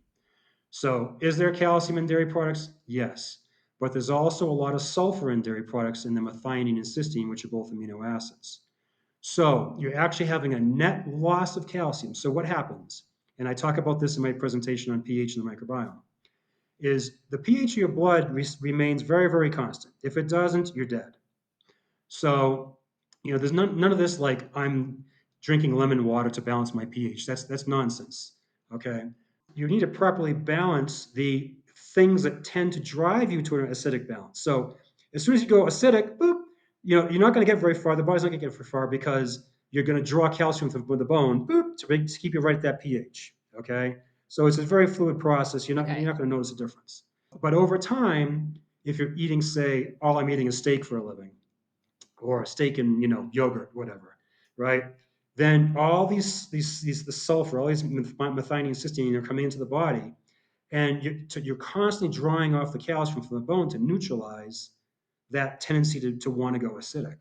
So, is there calcium in dairy products? Yes. But there's also a lot of sulfur in dairy products in the methionine and cysteine, which are both amino acids. So, you're actually having a net loss of calcium. So, what happens? And I talk about this in my presentation on pH and the microbiome, is the pH of your blood remains very, very constant. If it doesn't, you're dead. So, there's none of this like I'm drinking lemon water to balance my pH. That's nonsense. Okay. You need to properly balance the things that tend to drive you to an acidic balance. So as soon as you go acidic, boop, you're not going to get very far. The body's not going to get very far because you're going to draw calcium from the bone boop, to keep you right at that pH. Okay, so it's a very fluid process. You're Okay. not going to notice a difference. But over time, if you're eating, say, all I'm eating is steak for a living, or steak and yogurt, whatever, right? Then all these the sulfur, all these methionine and cysteine are coming into the body, and you're constantly drawing off the calcium from the bone to neutralize that tendency to want to go acidic.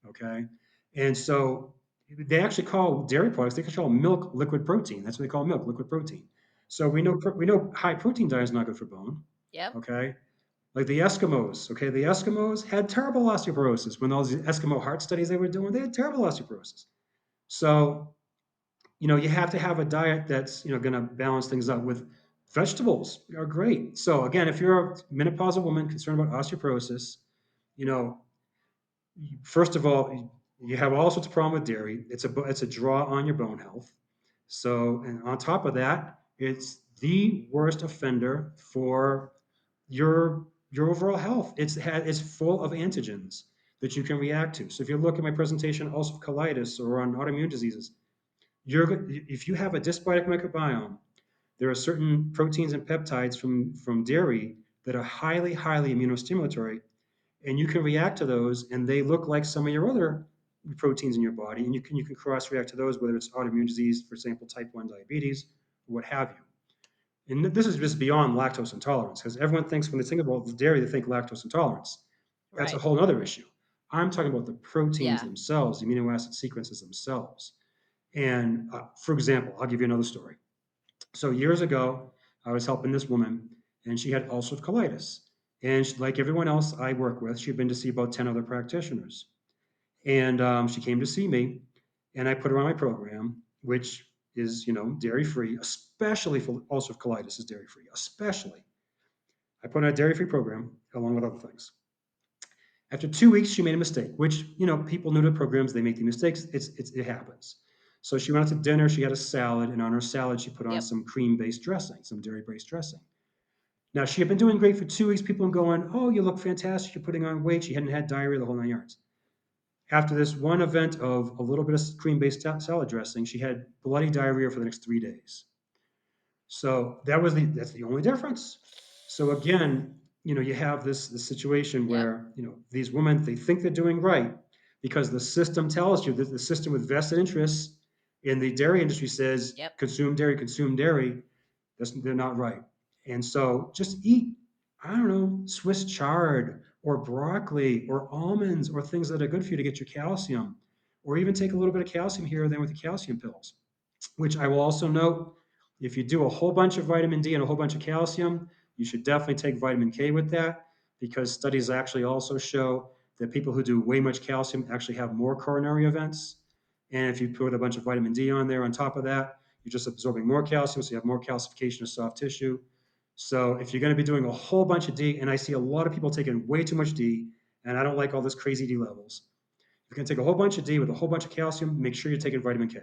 Okay, and so they actually call dairy products, they call milk liquid protein. That's what they call milk liquid protein. So we know high protein diet is not good for bone. Yep. Okay, like the Eskimos. Okay, the Eskimos had terrible osteoporosis when all these Eskimo heart studies they were doing. They had terrible osteoporosis. So you have to have a diet that's going to balance things out with vegetables are great. So again, if you're a menopausal woman concerned about osteoporosis, you know first of all, you have all sorts of problem with dairy. It's a draw on your bone health. So, and on top of that, it's the worst offender for your overall health. It's full of antigens that you can react to. So if you look at my presentation, ulcerative colitis or on autoimmune diseases, if you have a dysbiotic microbiome, there are certain proteins and peptides from dairy that are highly immunostimulatory, and you can react to those, and they look like some of your other proteins in your body, and you can cross react to those, whether it's autoimmune disease, for example, type 1 diabetes, or what have you. And this is just beyond lactose intolerance, because everyone thinks when they think about the dairy, they think lactose intolerance. That's a Right. whole other issue. I'm talking about the proteins Yeah. themselves, the amino acid sequences themselves. And for example, I'll give you another story. So years ago, I was helping this woman, and she had ulcerative colitis. And like everyone else I work with, she'd been to see about 10 other practitioners. And she came to see me, and I put her on my program, which is, dairy free, especially for ulcerative colitis is dairy free, especially. I put her on a dairy free program along with other things. After 2 weeks, she made a mistake, which, people new to programs, they make the mistakes. It happens. So she went out to dinner, she had a salad, and on her salad, she put on Yep. some cream based dressing, some dairy based dressing. Now, she had been doing great for 2 weeks. People were going, "Oh, you look fantastic. You're putting on weight." She hadn't had diarrhea the whole 9 yards. After this one event of a little bit of cream based salad dressing, she had bloody diarrhea for the next 3 days. So that's the only difference. So again, you have this situation Yep. where these women, they think they're doing right because the system tells you that the system with vested interests in the dairy industry says Yep. consume dairy, consume dairy. They're not right. And so just eat, I don't know, Swiss chard or broccoli or almonds or things that are good for you to get your calcium, or even take a little bit of calcium here and then with the calcium pills, which I will also note, if you do a whole bunch of vitamin D and a whole bunch of calcium, you should definitely take vitamin K with that, because studies actually also show that people who do way much calcium actually have more coronary events. And if you put a bunch of vitamin D on there on top of that, you're just absorbing more calcium, so you have more calcification of soft tissue. So if you're going to be doing a whole bunch of D, and I see a lot of people taking way too much D, and I don't like all this crazy D levels. If you're going to take a whole bunch of D with a whole bunch of calcium, make sure you're taking vitamin K.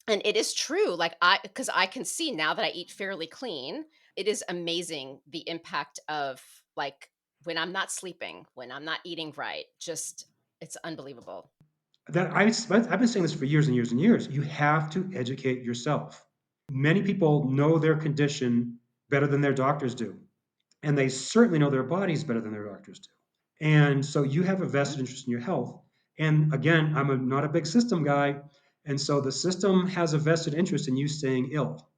And it is true, like, because I can see now that I eat fairly clean, it is amazing the impact of, like, when I'm not sleeping, when I'm not eating right, just it's unbelievable. I've been saying this for years and years and years. You have to educate yourself. Many people know their condition better than their doctors do, and they certainly know their bodies better than their doctors do. And so you have a Mhm. vested interest in your health. And again, not a big system guy, and so the system has a vested interest in you staying ill.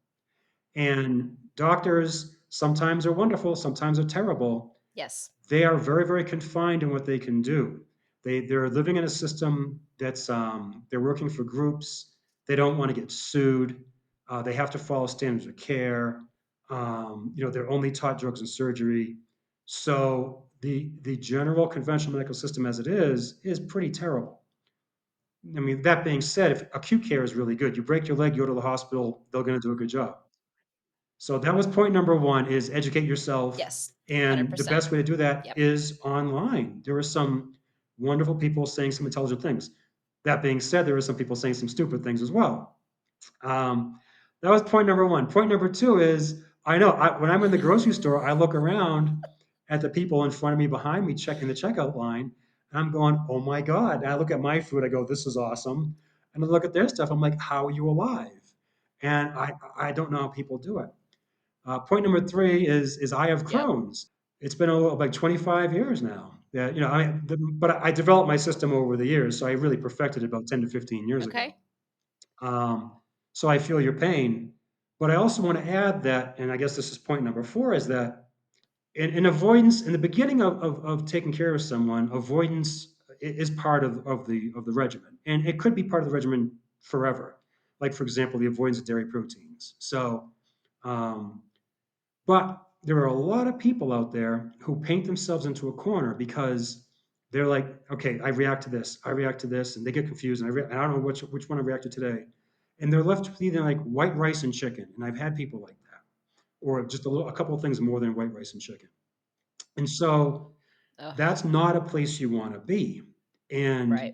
And doctors sometimes are wonderful, sometimes are terrible. Yes. They are very confined in what they can do. They're living in a system that's they're working for groups. They don't want to get sued. They have to follow standards of care. They're only taught drugs and surgery. So the general conventional medical system as it is pretty terrible. I mean, that being said, if acute care is really good, you break your leg, you go to the hospital, they're going to do a good job. So that was point number one: is educate yourself. Yes. And the 100%. best way to do that Yep. is online. There are some wonderful people saying some intelligent things. That being said, there are some people saying some stupid things as well. Um, that was point number one. Point number two is when I'm in the grocery store, I look around at the people in front of me, behind me, checking the checkout line. And I'm going, oh my God. And I look at my food, I go, this is awesome. And I look at their stuff, I'm like, how are you alive? And I don't know how people do it. Point number three is I have Yep. Crohn's. It's been like 25 years now. Yeah, but I developed my system over the years, so I really perfected it about 10 to 15 years ago. Okay. Um, so I feel your pain, but I also want to add that, and I guess this is point number four, is that in avoidance, in the beginning of taking care of someone, avoidance is part of the regimen, and it could be part of the regimen forever. Like for example, the avoidance of dairy proteins. So um, but there are a lot of people out there who paint themselves into a corner because they're like, okay, I react to this, I react to this, and they get confused, and I don't know which one I reacted today, and they're left with either like white rice and chicken, and I've had people like that, or just a couple of things more than white rice and chicken, and so Ugh. that's not a place you want to be. Right. And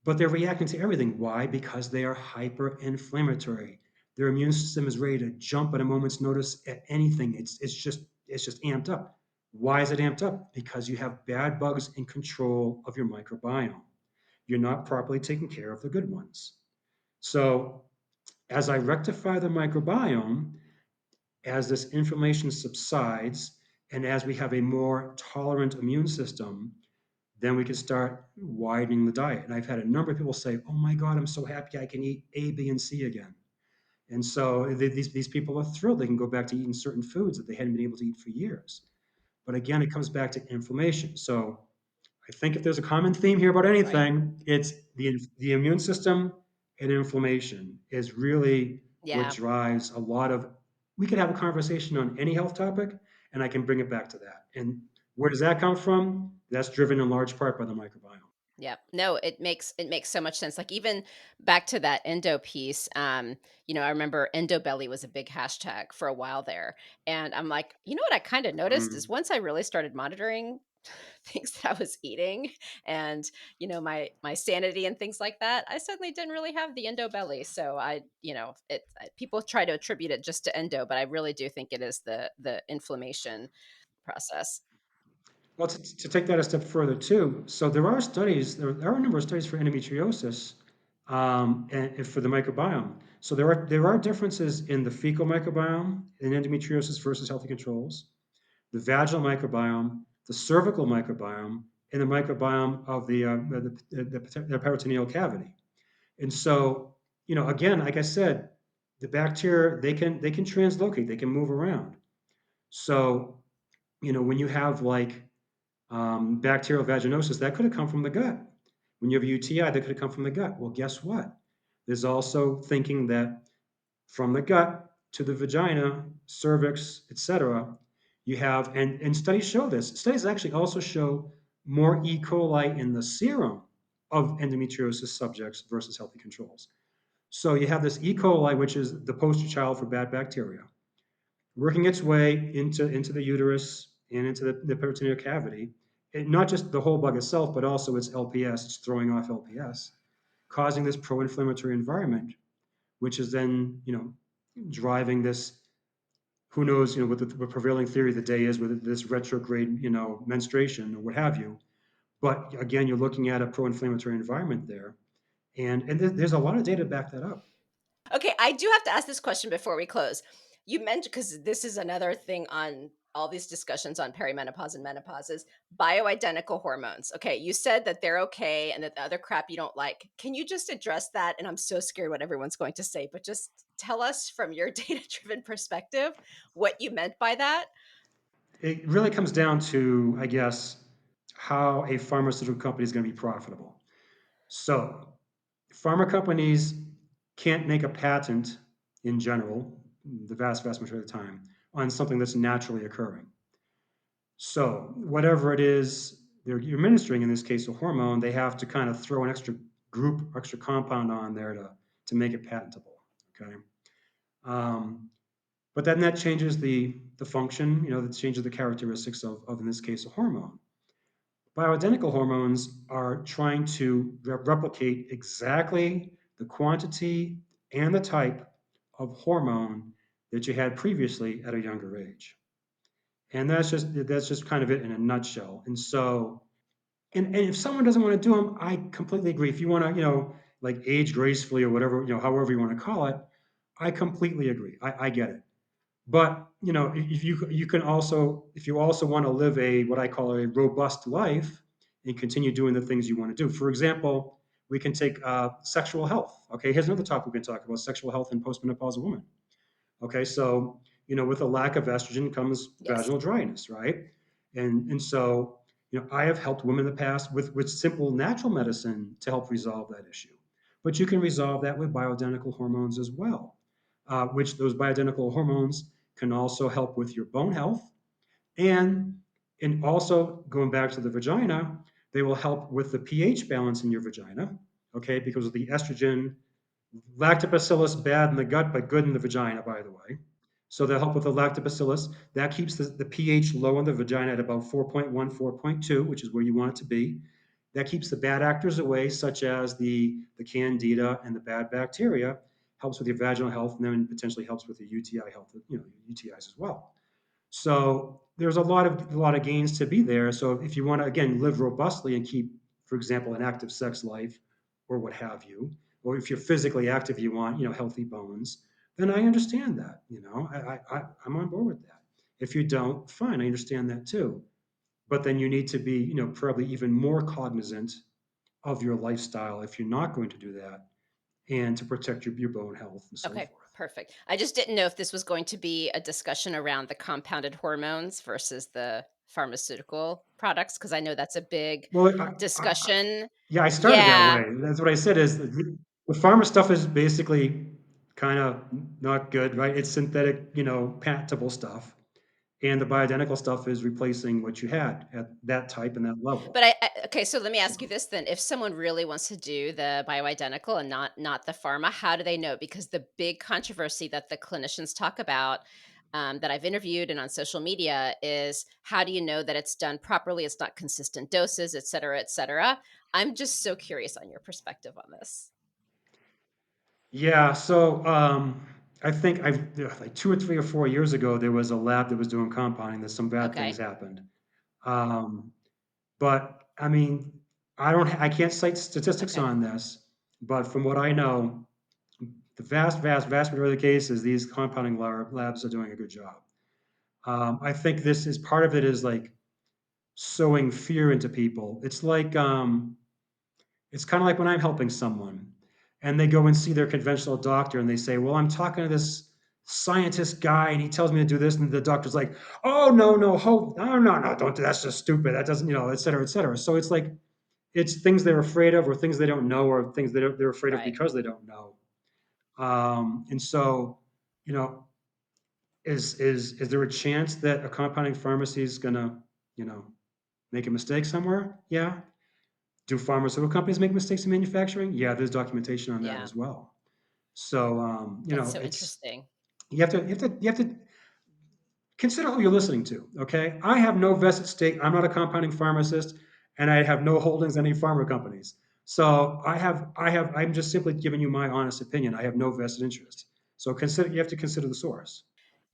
but they're reacting to everything. Why? Because they are hyper-inflammatory. Their immune system is ready to jump at a moment's notice at anything. It's just amped up. Why is it amped up? Because you have bad bugs in control of your microbiome. You're not properly taking care of the good ones. So as I rectify the microbiome, as this inflammation subsides, and as we have a more tolerant immune system, then we can start widening the diet. And I've had a number of people say, "Oh my God, I'm so happy I can eat A, B, and C again." And so these people are thrilled they can go back to eating certain foods that they hadn't been able to eat for years. But again, it comes back to inflammation. So I think if there's a common theme here about Right. anything, it's the immune system and inflammation is really what Yeah. drives a lot of. We could have a conversation on any health topic, and I can bring it back to that. And where does that come from? That's driven in large part by the microbiome. Yeah. No, it makes so much sense. Like even back to that endo piece, I remember endo belly was a big hashtag for a while there. And I'm like, what I kind of noticed is Mm. once I really started monitoring things that I was eating and, my sanity and things like that, I suddenly didn't really have the endo belly. So people try to attribute it just to endo, but I really do think it is the inflammation process. Well, to take that a step further too, so there are studies, there are a number of studies for endometriosis and for the microbiome. So there are differences in the fecal microbiome in endometriosis versus healthy controls, the vaginal microbiome, the cervical microbiome, and the microbiome of the peritoneal cavity. And so, again, like I said, the bacteria they can translocate, they can move around. So, when you have like bacterial vaginosis, that could have come from the gut. When you have a UTI, that could have come from the gut. Well, guess what? There's also thinking that from the gut to the vagina, cervix, etc., you have, and studies show this. Studies actually also show more E. coli in the serum of endometriosis subjects versus healthy controls. So you have this E. coli, which is the poster child for bad bacteria, working its way into the uterus and into the peritoneal cavity. And not just the whole bug itself, but also its LPS, it's throwing off LPS, causing this pro-inflammatory environment, which is then, driving this, who knows, what the prevailing theory of the day is with this retrograde, menstruation or what have you. But again, you're looking at a pro-inflammatory environment there. And there's a lot of data to back that up. Okay, I do have to ask this question before we close. You mentioned because this is another thing on all these discussions on perimenopause and menopause is bioidentical hormones. Okay, you said that they're okay and that the other crap you don't like. Can you just address that? And I'm so scared what everyone's going to say, but just tell us from your data driven perspective what you meant by that. It really comes down to, I guess, how a pharmaceutical company is going to be profitable. So, pharma companies can't make a patent in general, the vast majority of the time, on something that's naturally occurring. So, whatever it is they're administering, in this case, a hormone, they have to kind of throw an extra group, extra compound on there to make it patentable. Okay. Um, but then that changes the function, that changes the characteristics of in this case, a hormone. Bioidentical hormones are trying to replicate exactly the quantity and the type of hormone that you had previously at a younger age. And that's just kind of it in a nutshell. And so And if someone doesn't want to do them, I completely agree. If you want to, like age gracefully or whatever, however you want to call it, I completely agree. I get it. But if you can also, if you also want to live a what I call a robust life and continue doing the things you want to do. For example, we can take sexual health. Okay, here's another topic we can talk about: sexual health in postmenopausal women. Okay, so with a lack of estrogen comes Yes. vaginal dryness, right? And so I have helped women in the past with simple natural medicine to help resolve that issue. But you can resolve that with bioidentical hormones as well, which those bioidentical hormones can also help with your bone health and also going back to the vagina, they will help with the pH balance in your vagina. Okay, because of the estrogen. Lactobacillus bad in the gut, but good in the vagina, by the way. So they'll help with the lactobacillus. That keeps the pH low in the vagina at about 4.1, 4.2, which is where you want it to be. That keeps the bad actors away, such as the candida and the bad bacteria. Helps with your vaginal health, and then potentially helps with the UTI health, UTIs as well. So there's a lot of gains to be there. So if you want to again live robustly and keep, for example, an active sex life or what have you, or if you're physically active, you want healthy bones, then I understand that. I'm on board with that. If you don't, fine, I understand that too. But then you need to be probably even more cognizant of your lifestyle if you're not going to do that, and to protect your bone health and so Okay, forth. perfect. I just didn't know if this was going to be a discussion around the compounded hormones versus the pharmaceutical products, because I know that's a big Well, discussion. yeah, I started that Yeah, way. That's what I said is the pharma stuff is basically kind of not good, right? It's synthetic, patentable stuff. And the bioidentical stuff is replacing what you had at that type and that level. but I okay, so let me ask you So, this then. If someone really wants to do the bioidentical and not the pharma, how do they know? Because the big controversy that the clinicians talk about, that I've interviewed and on social media is how do you know that it's done properly? It's not consistent doses, et cetera, et cetera. I'm just so curious on your perspective on this. yeah, so I think like 2 or 3 or 4 years ago, there was a lab that was doing compounding that some bad things Okay. happened. Um, But I mean, I can't cite statistics Okay. on this, but from what I know, the vast, vast, vast majority of the cases, these compounding labs are doing a good job. I think this is part of it is like sowing fear into people. It's kind of like when I'm helping someone and they go and see their conventional doctor and they say, "Well, I'm talking to this scientist guy and he tells me to do this," and the doctor's like, "Oh no, no, no, no, no, don't do that. That's just stupid. That doesn't, et cetera, et cetera." So it's like it's things they're afraid of or things they don't know or things they're afraid of Right. because they don't know. And so, you know, is there a chance that a compounding pharmacy is gonna, you know, make a mistake somewhere? Yeah. Do pharmaceutical companies make mistakes in manufacturing? Yeah, there's documentation on that Yeah. as well. So, That's so it's interesting. you have to consider who you're listening to. Okay, I have no vested stake. I'm not a compounding pharmacist, and I have no holdings in any pharma companies. So I'm just simply giving you my honest opinion. I have no vested interest. So you have to consider the source.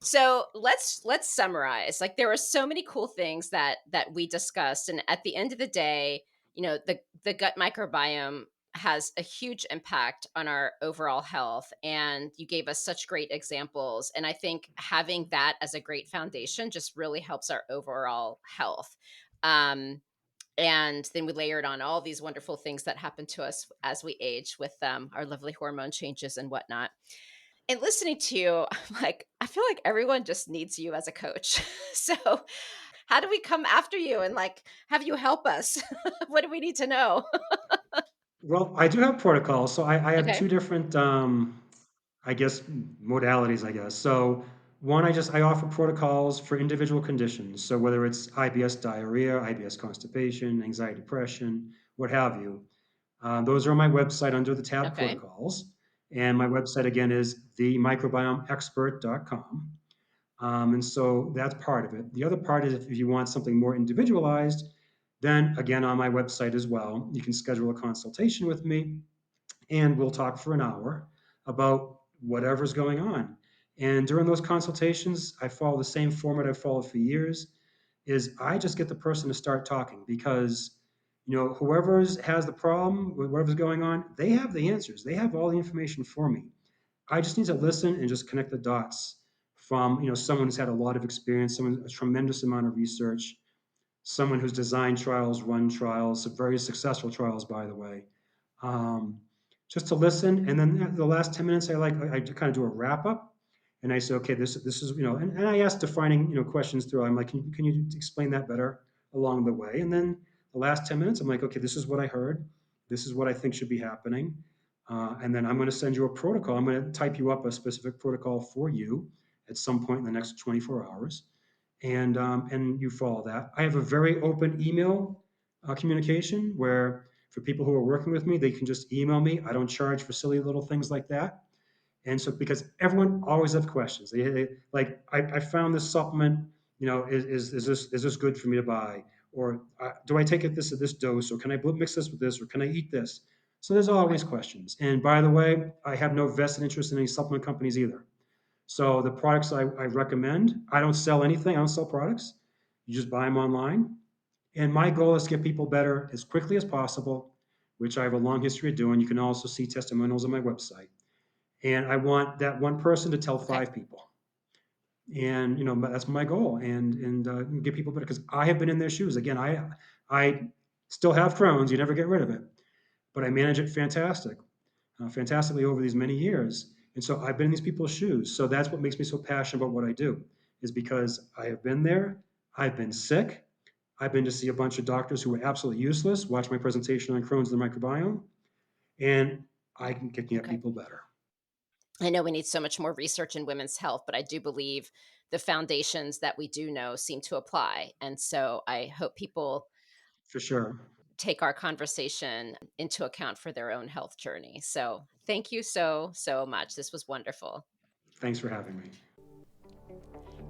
So let's summarize. Like there were so many cool things that we discussed, and at the end of the day, the gut microbiome has a huge impact on our overall health. And you gave us such great examples. And I think having that as a great foundation just really helps our overall health. Um, and then we layered on all these wonderful things that happen to us as we age with our lovely hormone changes and whatnot. And listening to you, I'm like, I feel like everyone just needs you as a coach. So, how do we come after you and like have you help us? What do we need to know? Well, I do have protocols. So I have two Okay. different, I guess, modalities. I guess so. One, I offer protocols for individual conditions. So whether it's IBS diarrhea, IBS constipation, anxiety, depression, what have you. Those are on my website under the tab Okay. protocols. And my website again is themicrobiomeexpert.com. And so that's part of it. The other part is if you want something more individualized, then again on my website as well, you can schedule a consultation with me and we'll talk for an hour about whatever's going on. And during those consultations, I follow the same format I've followed for years is I just get the person to start talking because Whoever has the problem, whatever's going on, they have the answers. They have all the information for me. I just need to listen and just connect the dots from, someone who's had a lot of experience, someone a tremendous amount of research, someone who's designed trials, run trials, some very successful trials, by the way. Um, just to listen, and then the last 10 minutes, I kind of do a wrap up, and I say, okay, this is and I ask defining questions through. I'm like, can you explain that better along the way? And then the last 10 minutes, I'm like, okay, this is what I heard, this is what I think should be happening, and then I'm going to send you a protocol. I'm going to type you up a specific protocol for you at some point in the next 24 hours, and you follow that. I have a very open email communication where for people who are working with me, they can just email me. I don't charge for silly little things like that. And so, because everyone always has questions, like, I found this supplement. Is this good for me to buy, or do I take it this at this dose, or can I mix this with this, or can I eat this? So there's Right. always questions. And by the way, I have no vested interest in any supplement companies either. So the products I recommend, I don't sell anything. I don't sell products. You just buy them online. And my goal is to get people better as quickly as possible, which I have a long history of doing. You can also see testimonials on my website. And I want that one person to tell Okay. 5 people. And that's my goal. And get people better, because I have been in their shoes. Again, I still have Crohn's. You never get rid of it, but I manage it fantastically over these many years. And so I've been in these people's shoes. So that's what makes me so passionate about what I do, is because I have been there. I've been sick. I've been to see a bunch of doctors who were absolutely useless, watch my presentation on Crohn's and the microbiome, and I can get Okay. people better. I know we need so much more research in women's health, but I do believe the foundations that we do know seem to apply. And so I hope people For sure. take our conversation into account for their own health journey. So thank you so, so much. This was wonderful. Thanks for having me.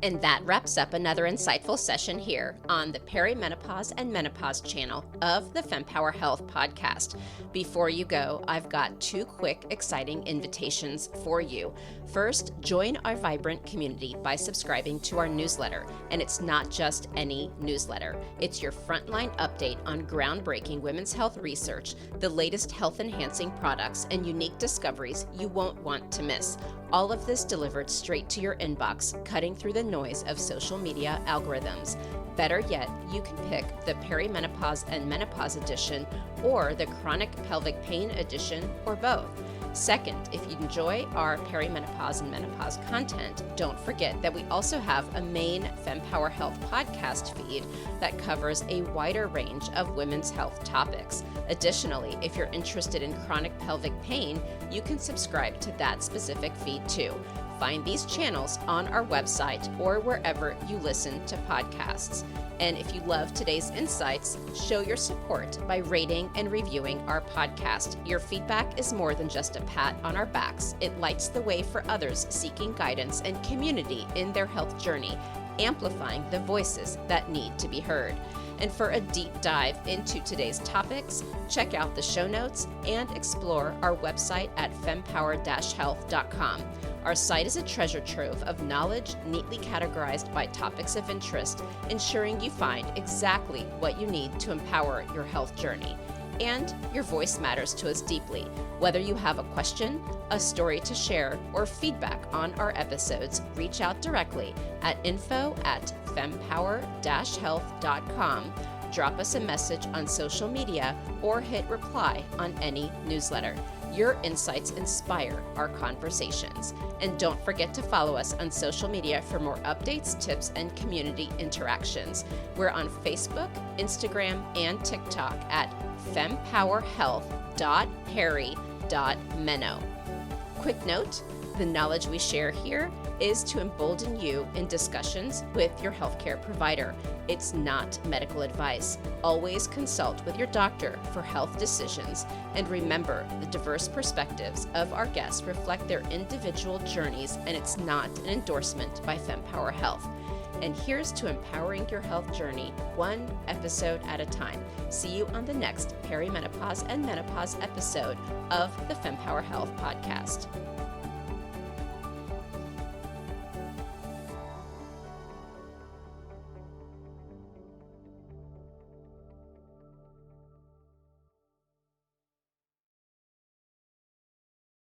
And that wraps up another insightful session here on the Perimenopause and Menopause channel of the Fempower Health podcast. Before you go, I've got 2 quick, exciting invitations for you. First, join our vibrant community by subscribing to our newsletter. And it's not just any newsletter, it's your frontline update on groundbreaking women's health research, the latest health enhancing products, and unique discoveries you won't want to miss. All of this delivered straight to your inbox, cutting through the noise of social media algorithms. Better yet, you can pick the Perimenopause and Menopause edition or the Chronic Pelvic Pain edition, or both. Second, if you enjoy our perimenopause and menopause content, don't forget that we also have a main Fempower Health podcast feed that covers a wider range of women's health topics. Additionally, if you're interested in chronic pelvic pain, you can subscribe to that specific feed too. Find these channels on our website or wherever you listen to podcasts. And if you love today's insights, show your support by rating and reviewing our podcast. Your feedback is more than just a pat on our backs. It lights the way for others seeking guidance and community in their health journey, amplifying the voices that need to be heard. And for a deep dive into today's topics, check out the show notes and explore our website at fempower-health.com. Our site is a treasure trove of knowledge neatly categorized by topics of interest, ensuring you find exactly what you need to empower your health journey. And your voice matters to us deeply. Whether you have a question, a story to share, or feedback on our episodes, reach out directly at info@fempower-health.com. Drop us a message on social media or hit reply on any newsletter. Your insights inspire our conversations. And don't forget to follow us on social media for more updates, tips, and community interactions. We're on Facebook, Instagram, and TikTok at fempowerhealth.perry.meno. Quick note, the knowledge we share here is to embolden you in discussions with your healthcare provider. It's not medical advice. Always consult with your doctor for health decisions. And remember, the diverse perspectives of our guests reflect their individual journeys, and it's not an endorsement by Fempower Health. And here's to empowering your health journey, one episode at a time. See you on the next Perimenopause and Menopause episode of the Fempower Health podcast.